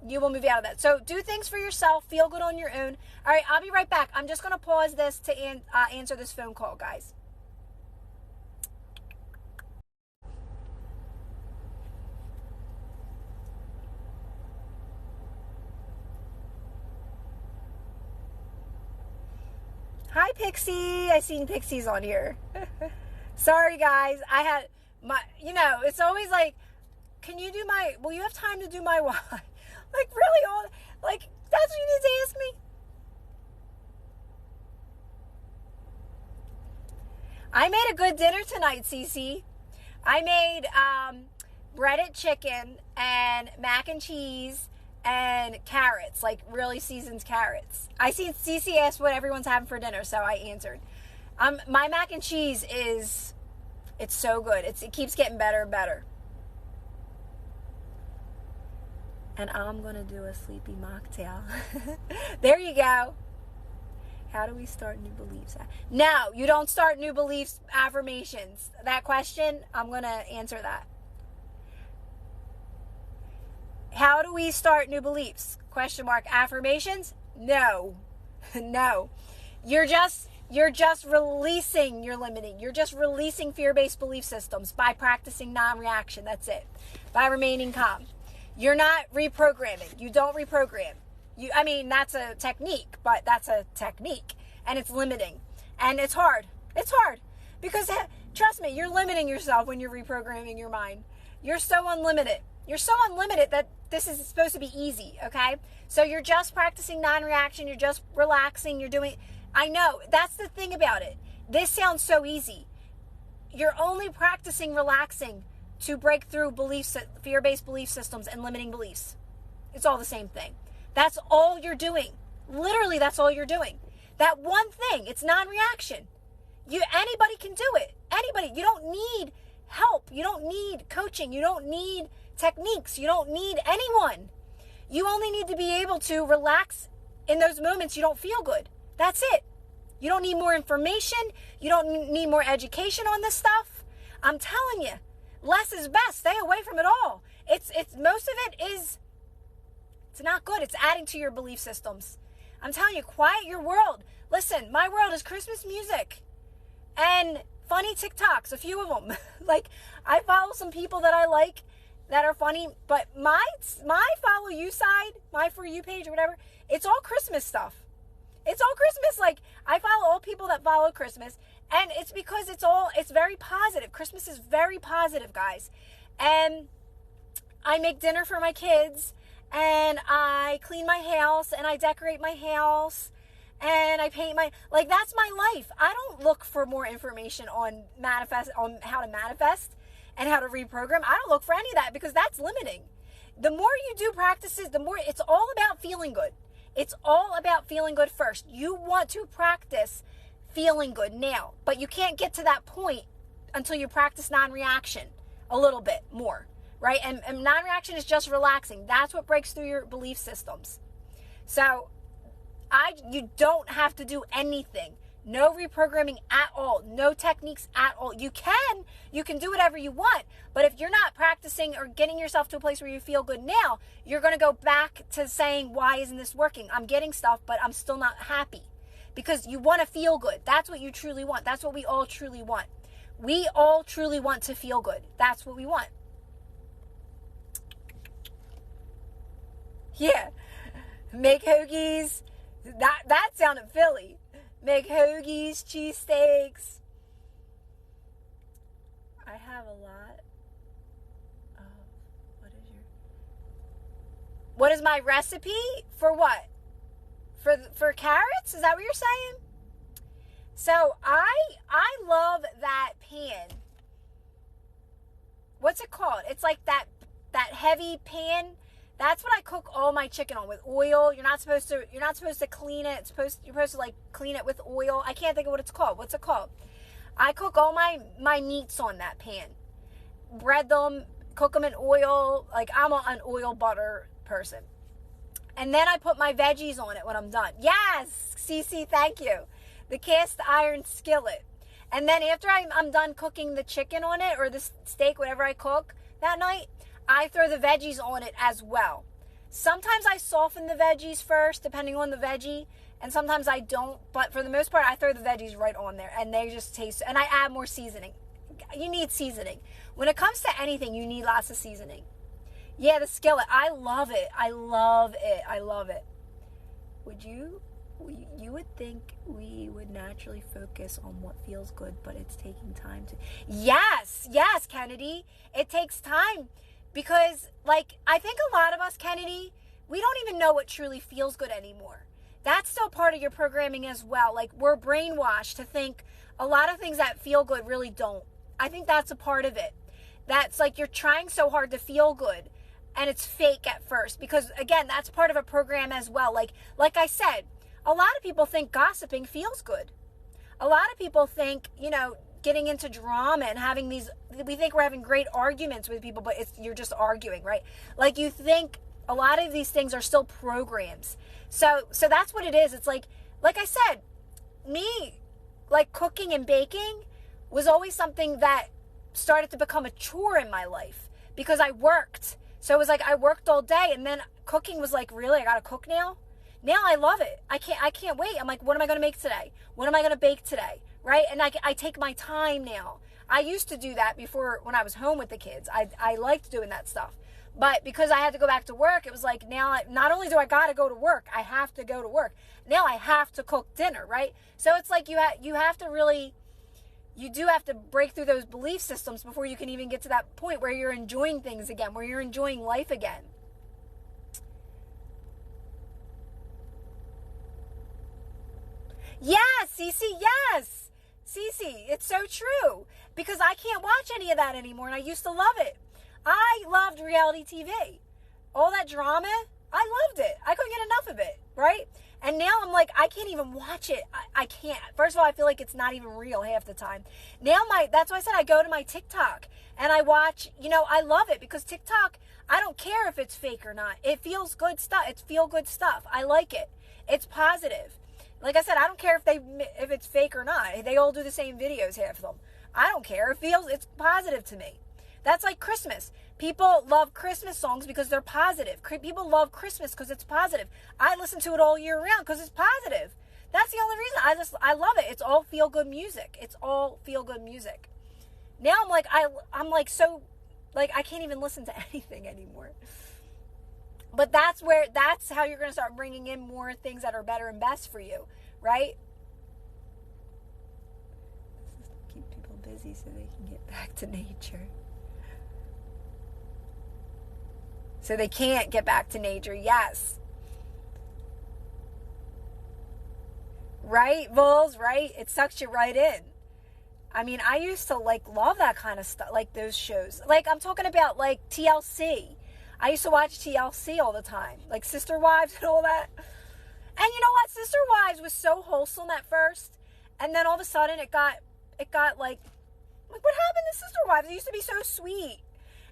you will move out of that. So do things for yourself. Feel good on your own. All right, I'll be right back. I'm just going to pause this to answer this phone call, guys. Hi, Pixie. I seen Pixies on here. Sorry, guys. I had it's always like, will you have time to do my why? Like, really, that's what you need to ask me? I made a good dinner tonight, Cece. I made breaded chicken and mac and cheese and carrots, like really seasoned carrots. I seen Cece asked what everyone's having for dinner, so I answered. My mac and cheese it's so good. It keeps getting better and better. And I'm going to do a sleepy mocktail. There you go. How do we start new beliefs? No, you don't start new beliefs affirmations. That question, I'm going to answer that. How do we start new beliefs? Question mark. Affirmations? No. No. You're just releasing your limiting. You're just releasing fear-based belief systems by practicing non-reaction. That's it. By remaining calm. You're not reprogramming. You don't reprogram. That's a technique, but that's a technique. And it's limiting. And it's hard. It's hard. Because, trust me, you're limiting yourself when you're reprogramming your mind. You're so unlimited. You're so unlimited that this is supposed to be easy, okay? So you're just practicing non-reaction. You're just relaxing. You're doing... I know. That's the thing about it. This sounds so easy. You're only practicing relaxing to break through fear-based belief systems and limiting beliefs. It's all the same thing. That's all you're doing. Literally, that's all you're doing. That one thing, it's non-reaction. Anybody can do it. Anybody. You don't need help. You don't need coaching. You don't need techniques. You don't need anyone. You only need to be able to relax in those moments you don't feel good. That's it. You don't need more information. You don't need more education on this stuff. I'm telling you. Less is best. Stay away from it all. It's most of it is, it's not good. It's adding to your belief systems. I'm telling you, quiet your world. Listen, my world is Christmas music and funny TikToks, a few of them. Like, I follow some people that I like that are funny, but my follow you side, my For You page or whatever, it's all Christmas stuff. It's all Christmas. Like, I follow all people that follow Christmas, and it's because it's very positive. Christmas is very positive, guys. And I make dinner for my kids, and I clean my house, and I decorate my house, and I paint that's my life. I don't look for more information on how to manifest and how to reprogram. I don't look for any of that because that's limiting. The more you do practices, the more it's all about feeling good. It's all about feeling good first. You want to practice feeling good now, but you can't get to that point until you practice non-reaction a little bit more, right? And non-reaction is just relaxing. That's what breaks through your belief systems. So you don't have to do anything. No reprogramming at all. No techniques at all. You can do whatever you want. But if you're not practicing or getting yourself to a place where you feel good now, you're going to go back to saying, why isn't this working? I'm getting stuff, but I'm still not happy. Because you want to feel good. That's what you truly want. That's what we all truly want. We all truly want to feel good. That's what we want. Yeah. Make hoagies. That sounded Philly. Make hoagies, cheesesteaks. I have a lot of, what is my recipe? For what? For carrots? Is that what you're saying? So I love that pan. What's it called? It's like that heavy pan. That's what I cook all my chicken on, with oil. You're not supposed to clean it. You're supposed to like clean it with oil. I can't think of what it's called. What's it called? I cook all my meats on that pan. Bread them, cook them in oil. Like, I'm an oil butter person. And then I put my veggies on it when I'm done. Yes, Cece, thank you. The cast iron skillet. And then after I'm done cooking the chicken on it, or the steak, whatever I cook that night, I throw the veggies on it as well. Sometimes I soften the veggies first, depending on the veggie, and sometimes I don't. But for the most part, I throw the veggies right on there, and they just taste, and I add more seasoning. You need seasoning. When it comes to anything, you need lots of seasoning. Yeah, the skillet. I love it. I love it. I love it. You would think we would naturally focus on what feels good, but it's taking time to... Yes, Kennedy. It takes time. Because, like, I think a lot of us, Kennedy, we don't even know what truly feels good anymore. That's still part of your programming as well. Like, we're brainwashed to think a lot of things that feel good really don't. I think that's a part of it. That's like you're trying so hard to feel good, and it's fake at first. Because, again, that's part of a program as well. Like I said, a lot of people think gossiping feels good. A lot of people think, getting into drama and having we think we're having great arguments with people, but you're just arguing, right? Like, you think a lot of these things are still programs. So that's what it is. It's like I said, me, like, cooking and baking was always something that started to become a chore in my life because I worked. So it was like I worked all day, and then cooking was like, really, I gotta cook now? Now I love it. I can't wait. I'm like, what am I going to make today? What am I going to bake today? Right? And I take my time now. I used to do that before when I was home with the kids. I liked doing that stuff. But because I had to go back to work, it was like, now not only do I got to go to work, I have to go to work. Now I have to cook dinner, right? So it's like you have to really, you do have to break through those belief systems before you can even get to that point where you're enjoying things again, where you're enjoying life again. Yes, Cece, yes. Cece, it's so true. Because I can't watch any of that anymore, and I used to love it. I loved reality TV. All that drama, I loved it. I couldn't get enough of it, right? And now I'm like, I can't even watch it. I can't. First of all, I feel like it's not even real half the time. Now that's why I said I go to my TikTok, and I watch, I love it, because TikTok, I don't care if it's fake or not. It feels good stuff. It's feel good stuff. I like it. It's positive. Like I said, I don't care if it's fake or not. They all do the same videos, half of them. I don't care. It's positive to me. That's like Christmas. People love Christmas songs because they're positive. People love Christmas because it's positive. I listen to it all year round because it's positive. That's the only reason. I love it. It's all feel-good music. It's all feel-good music. Now I'm like, I can't even listen to anything anymore. But that's how you're going to start bringing in more things that are better and best for you, right? Keep people busy so they can get back to nature. So they can't get back to nature, yes. Right, Vols, right? It sucks you right in. I mean, I used to love that kind of stuff, like those shows. Like, I'm talking about like TLC. I used to watch TLC all the time, like Sister Wives and all that. And you know what? Sister Wives was so wholesome at first, and then all of a sudden it got like what happened to Sister Wives? It used to be so sweet,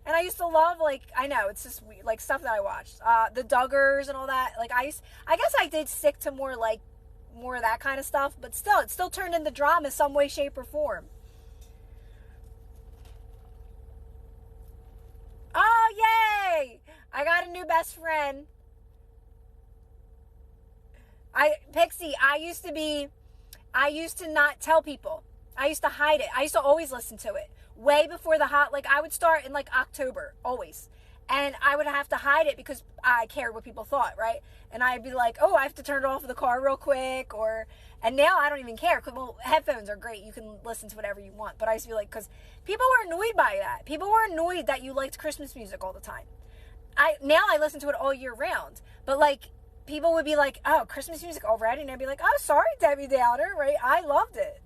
and I used to love, like, I know it's just like stuff that I watched, the Duggars and all that. Like I guess I did stick to more of that kind of stuff, but still, it still turned into drama some way, shape, or form. Oh, yay! I got a new best friend. Pixie, I used to not tell people. I used to hide it. I used to always listen to it. Way before I would start in like October, always. And I would have to hide it because I cared what people thought, right? And I'd be like, oh, I have to turn it off in the car real quick, and now I don't even care. Well, headphones are great. You can listen to whatever you want. But I used to be like, because people were annoyed by that. People were annoyed that you liked Christmas music all the time. Now I listen to it all year round. But like, people would be like, oh, Christmas music already? And I'd be like, oh, sorry, Debbie Downer, right? I loved it.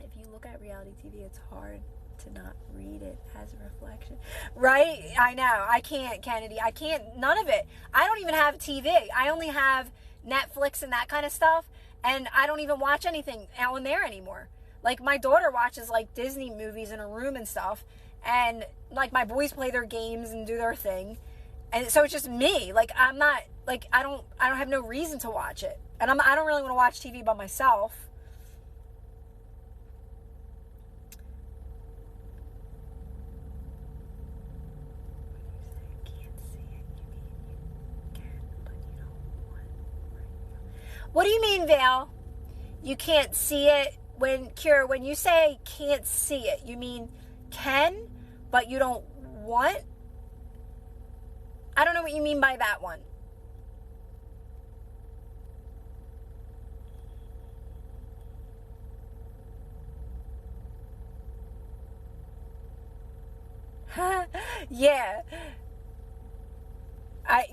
If you look at reality TV, it's hard to not read it as a reflection, right? I know. I can't, Kennedy. I can't. None of it. I don't even have TV. I only have Netflix and that kind of stuff, and I don't even watch anything on there anymore. Like, my daughter watches like Disney movies in her room and stuff, and like my boys play their games and do their thing, and so it's just me. Like, I'm not, like, I don't have no reason to watch it, and I don't really want to watch TV by myself. What do you mean, Val? You can't see it when you say can't see it, you mean can, but you don't want? I don't know what you mean by that one. Yeah.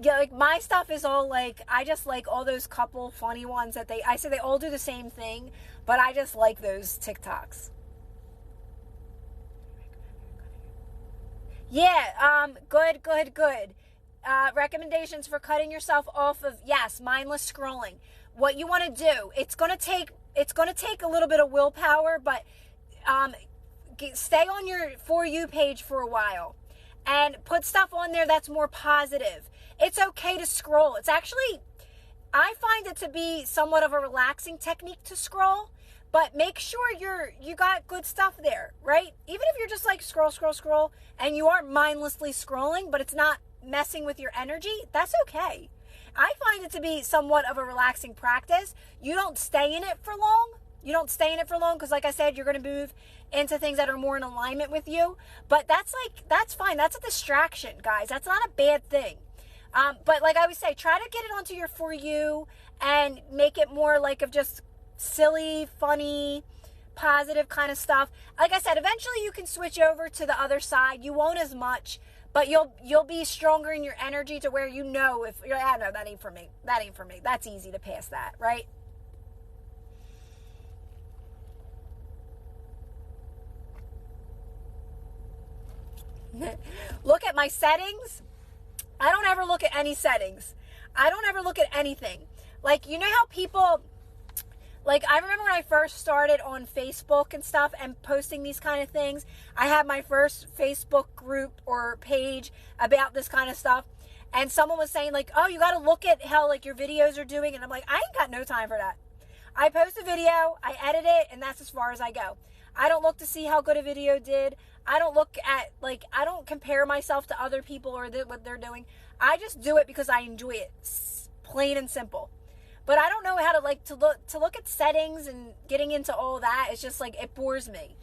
Like, my stuff is all like, I just like all those couple funny ones that I say they all do the same thing, but I just like those TikToks. Yeah, good. Recommendations for cutting yourself off of, yes, mindless scrolling. What you want to do, it's going to take a little bit of willpower, but stay on your For You page for a while and put stuff on there that's more positive. It's okay to scroll. It's actually, I find it to be somewhat of a relaxing technique to scroll, but make sure you got good stuff there, right? Even if you're just like scroll, and you are mindlessly scrolling, but it's not messing with your energy, that's okay. I find it to be somewhat of a relaxing practice. You don't stay in it for long. Because, like I said, you're going to move into things that are more in alignment with you. But that's fine. That's a distraction, guys. That's not a bad thing. But like I always say, try to get it onto your For You and make it more like of just silly, funny, positive kind of stuff. Like I said, eventually you can switch over to the other side. You won't as much, but you'll be stronger in your energy to where you know if you're, no, that ain't for me. That's easy to pass that, right? Look at my settings. I don't ever look at any settings. I don't ever look at anything. Like, you know how people, like, I remember when I first started on Facebook and stuff and posting these kind of things, I had my first Facebook group or page about this kind of stuff, and someone was saying, like, oh, you got to look at how, like, your videos are doing, and I'm like, I ain't got no time for that. I post a video, I edit it, and that's as far as I go. I don't look to see how good a video did. I don't look at, like, I don't compare myself to other people or what they're doing. I just do it because I enjoy it. Plain and simple. But I don't know how to, like, to look at settings and getting into all that. It's just, like, it bores me.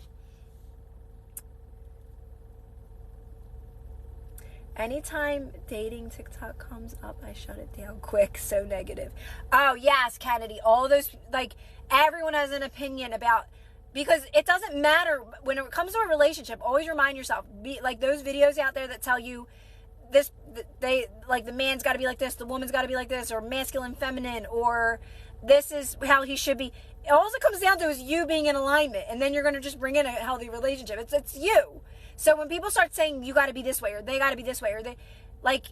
Anytime dating TikTok comes up, I shut it down quick. So negative. Oh, yes, Kennedy. All those, like, everyone has an opinion about, because it doesn't matter when it comes to a relationship. Always remind yourself, be like those videos out there that tell you this, they, like, the man's got to be like this, the woman's got to be like this, or masculine, feminine, or this is how he should be. All it comes down to is you being in alignment, and then you're going to just bring in a healthy relationship. It's you. So when people start saying you got to be this way or they got to be this way or they, like,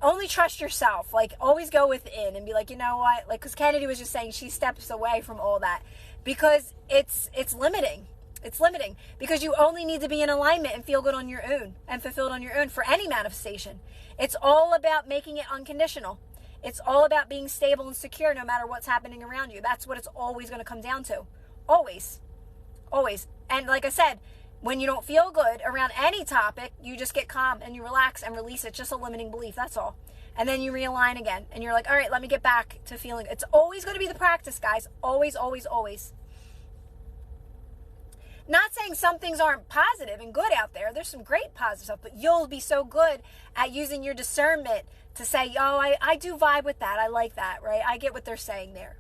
only trust yourself. Like, always go within and be like, you know what? Like, because Kennedy was just saying she steps away from all that because it's limiting. It's limiting because you only need to be in alignment and feel good on your own and fulfilled on your own for any manifestation. It's all about making it unconditional. It's all about being stable and secure no matter what's happening around you. That's what it's always going to come down to. Always. Always. And like I said, when you don't feel good around any topic, you just get calm and you relax and release it. Just a limiting belief. That's all. And then you realign again. And you're like, all right, let me get back to feeling. It's always going to be the practice, guys. Always, always, always. Not saying some things aren't positive and good out there. There's some great positive stuff, but you'll be so good at using your discernment to say, oh, I do vibe with that. I like that, right? I get what they're saying there.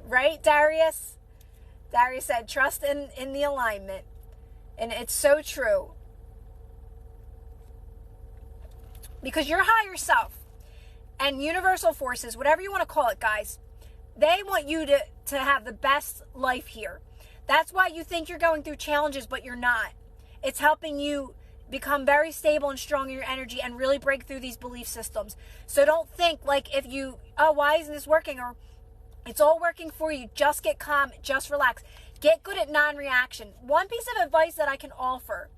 Right, Darius? Darius said, trust in the alignment. And it's so true. Because your higher self and universal forces, whatever you want to call it, guys, they want you to have the best life here. That's why you think you're going through challenges, but you're not. It's helping you become very stable and strong in your energy and really break through these belief systems. So don't think like if you, oh, why isn't this working? Or it's all working for you. Just get calm. Just relax. Get good at non-reaction. One piece of advice that I can offer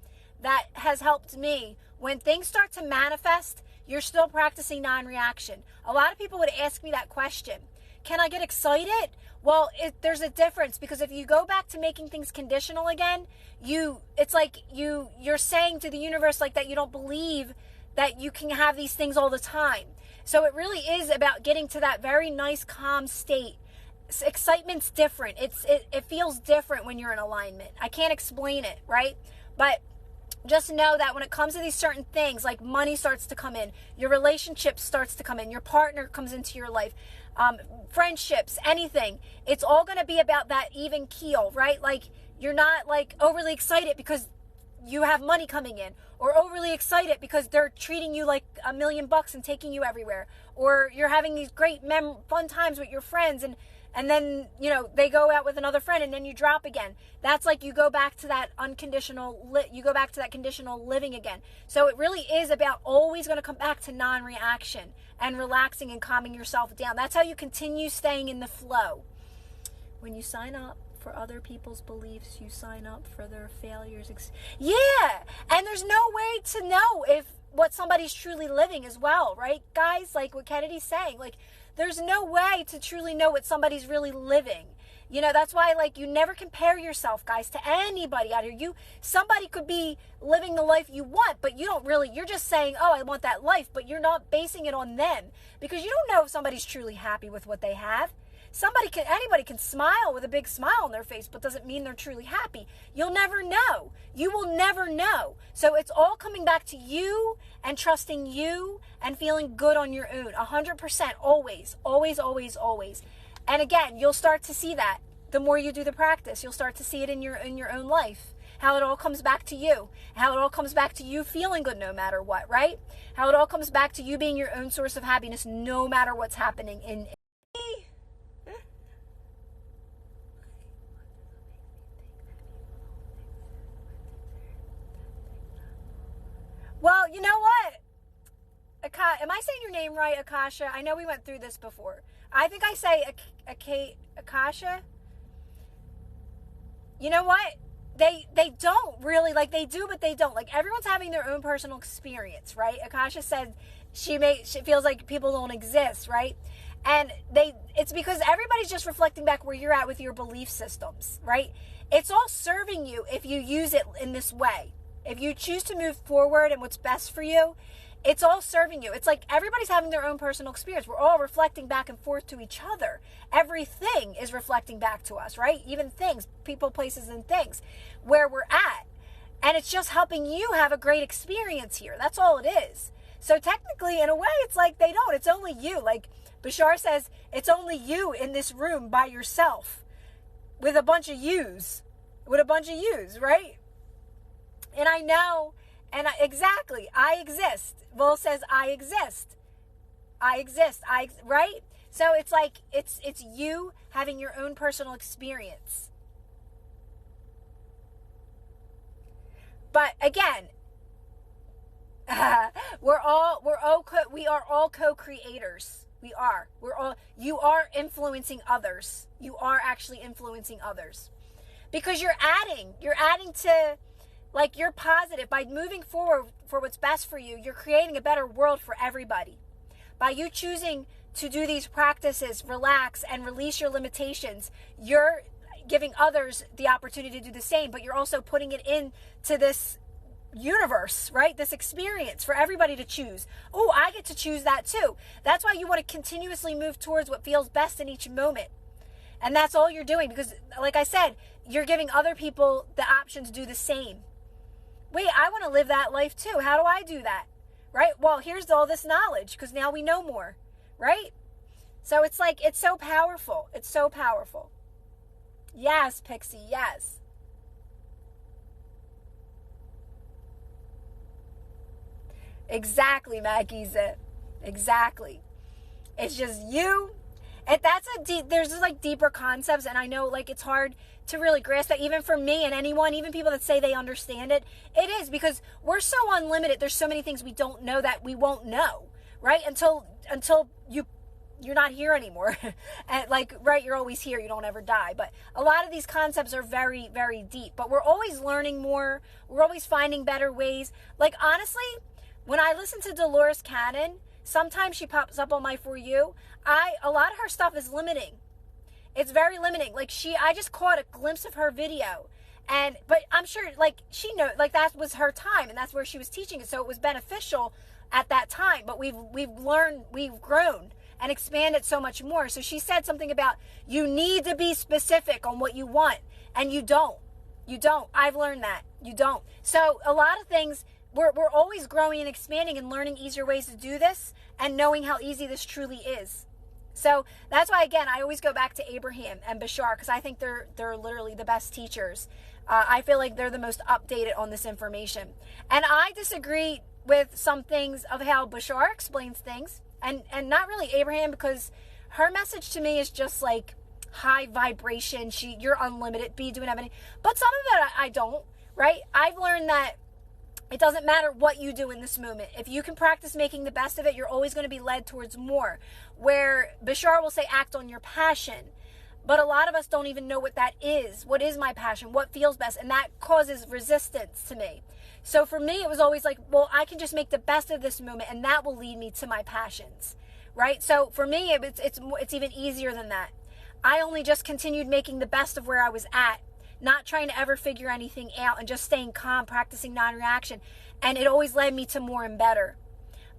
that has helped me when things start to manifest, you're still practicing non-reaction. A lot of people would ask me that question. Can I get excited? Well, there's a difference because if you go back to making things conditional again, it's like you're saying to the universe like that you don't believe that you can have these things all the time. So it really is about getting to that very nice, calm state. Excitement's different. It feels different when you're in alignment. I can't explain it, right? But just know that when it comes to these certain things, like money starts to come in, your relationship starts to come in, your partner comes into your life, friendships, anything, it's all going to be about that even keel, right? Like you're not like overly excited because you have money coming in, or overly excited because they're treating you like $1 million and taking you everywhere, or you're having these great fun times with your friends and then, you know, they go out with another friend and then you drop again. That's like you go back to that conditional living again. So it really is about always going to come back to non-reaction and relaxing and calming yourself down. That's how you continue staying in the flow. When you sign up for other people's beliefs, you sign up for their failures. Yeah, and there's no way to know if what somebody's truly living as well, right, guys? Like what Kennedy's saying, like there's no way to truly know what somebody's really living. You know, that's why, like, you never compare yourself, guys, to anybody out here. Somebody could be living the life you want, but you're just saying, oh, I want that life, but you're not basing it on them because you don't know if somebody's truly happy with what they have. Anybody can smile with a big smile on their face, but doesn't mean they're truly happy. You'll never know. You will never know. So it's all coming back to you and trusting you and feeling good on your own. 100%, always, always, always, always. And again, you'll start to see that. The more you do the practice, you'll start to see it in your own life. How it all comes back to you. How it all comes back to you feeling good no matter what, right? How it all comes back to you being your own source of happiness no matter what's happening in Well, you know what? Am I saying your name right, Akasha? I know we went through this before. I think I say Akasha. You know what? They don't really, like they do, but they don't. Like everyone's having their own personal experience, right? Akasha said she feels like people don't exist, right? And it's because everybody's just reflecting back where you're at with your belief systems, right? It's all serving you if you use it in this way. If you choose to move forward and what's best for you, it's all serving you. It's like everybody's having their own personal experience. We're all reflecting back and forth to each other. Everything is reflecting back to us, right? Even things, people, places, and things, where we're at. And it's just helping you have a great experience here. That's all it is. So technically, in a way, it's like they don't. It's only you. Like Bashar says, it's only you in this room by yourself with a bunch of yous. Right? And I know, exactly, I exist. Vol says, I exist, right? So it's like, it's you having your own personal experience. But again, we are all co-creators. You are influencing others. You are actually influencing others because you're adding to, like, you're positive by moving forward for what's best for you. You're creating a better world for everybody by you choosing to do these practices, relax and release your limitations. You're giving others the opportunity to do the same, but you're also putting it into this universe, right? This experience for everybody to choose. Oh, I get to choose that too. That's why you want to continuously move towards what feels best in each moment. And that's all you're doing because, like I said, you're giving other people the option to do the same. Wait, I want to live that life too. How do I do that? Right? Well, here's all this knowledge because now we know more, right? So it's like, it's so powerful. It's so powerful. Yes, Pixie, yes. Exactly, Maggiza. Exactly. It's just you. And that's there's just like deeper concepts, and I know like it's hard to really grasp that even for me and anyone, even people that say they understand it. It is because we're so unlimited. There's so many things we don't know that we won't know, right? Until you're not here anymore. And like, right, you're always here. You don't ever die. But a lot of these concepts are very, very deep, but we're always learning more. We're always finding better ways. Like, honestly, when I listen to Dolores Cannon, sometimes she pops up on my For You. A lot of her stuff is limiting. It's very limiting. Like I just caught a glimpse of her video, but I'm sure like she knows, like that was her time and that's where she was teaching it. So it was beneficial at that time, but we've learned, we've grown and expanded so much more. So she said something about you need to be specific on what you want, and you don't. I've learned that. You don't. So a lot of things, we're always growing and expanding and learning easier ways to do this and knowing how easy this truly is. So that's why, again, I always go back to Abraham and Bashar because I think they're literally the best teachers. I feel like they're the most updated on this information. And I disagree with some things of how Bashar explains things and not really Abraham, because her message to me is just like high vibration. You're unlimited, be doing everything. But some of it I don't, right? I've learned that it doesn't matter what you do in this moment. If you can practice making the best of it, you're always going to be led towards more. Where Bashar will say, act on your passion. But a lot of us don't even know what that is. What is my passion? What feels best? And that causes resistance to me. So for me, it was always like, well, I can just make the best of this moment, and that will lead me to my passions, right? So for me, it's even easier than that. I only just continued making the best of where I was at, not trying to ever figure anything out and just staying calm, practicing non-reaction. And it always led me to more and better.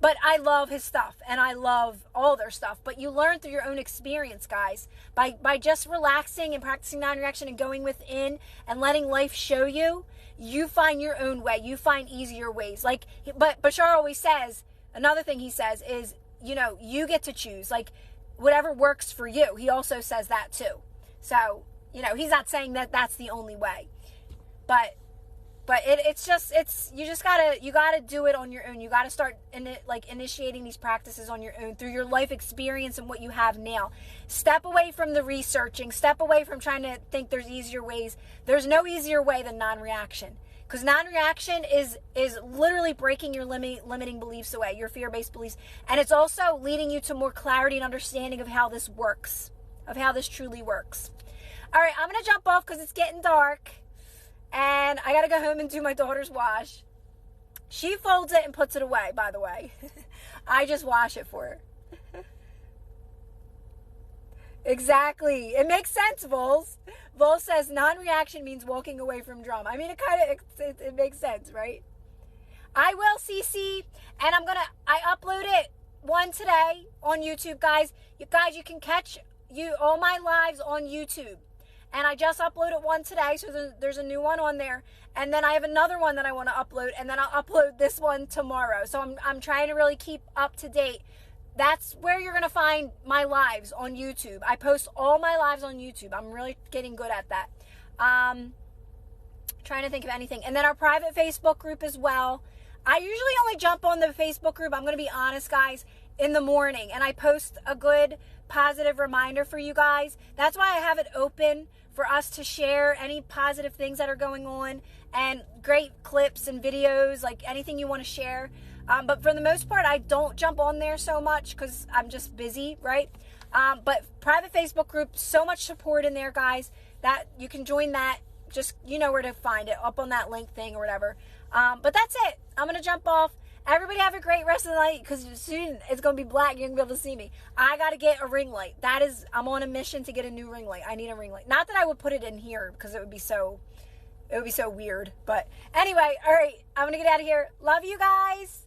But I love his stuff and I love all their stuff. But you learn through your own experience, guys. By just relaxing and practicing non-reaction and going within and letting life show you, you find your own way. You find easier ways. But Bashar always says, another thing he says is, you get to choose. Like, whatever works for you. He also says that too. So, he's not saying that that's the only way. But you gotta do it on your own. You gotta start initiating these practices on your own through your life experience and what you have now. Step away from the researching. Step away from trying to think there's easier ways. There's no easier way than non-reaction. Because non-reaction is literally breaking your limiting beliefs away, your fear-based beliefs. And it's also leading you to more clarity and understanding of how this works, of how this truly works. All right, I'm going to jump off because it's getting dark. And I got to go home and do my daughter's wash. She folds it and puts it away, by the way. I just wash it for her. Exactly. It makes sense, Vols. Vols says non-reaction means walking away from drama. I mean, it makes sense, right? I will, CC. And I upload it one today on YouTube, guys. You can catch all my lives on YouTube. And I just uploaded one today, so there's a new one on there. And then I have another one that I want to upload, and then I'll upload this one tomorrow. So I'm trying to really keep up to date. That's where you're going to find my lives on YouTube. I post all my lives on YouTube. I'm really getting good at that. Trying to think of anything. And then our private Facebook group as well. I usually only jump on the Facebook group, I'm going to be honest, guys, in the morning. And I post a good positive reminder for you guys. That's why I have it open for us to share any positive things that are going on, and great clips and videos, like anything you want to share. But for the most part, I don't jump on there so much because I'm just busy, right? But private Facebook group, so much support in there, guys, that you can join that. Just, you know where to find it, up on that link thing or whatever. But that's it. I'm going to jump off. Everybody have a great rest of the night, because soon it's going to be black. You're going to be able to see me. I got to get a ring light. I'm on a mission to get a new ring light. I need a ring light. Not that I would put it in here, because it would be so weird. But anyway, all right, I'm going to get out of here. Love you guys.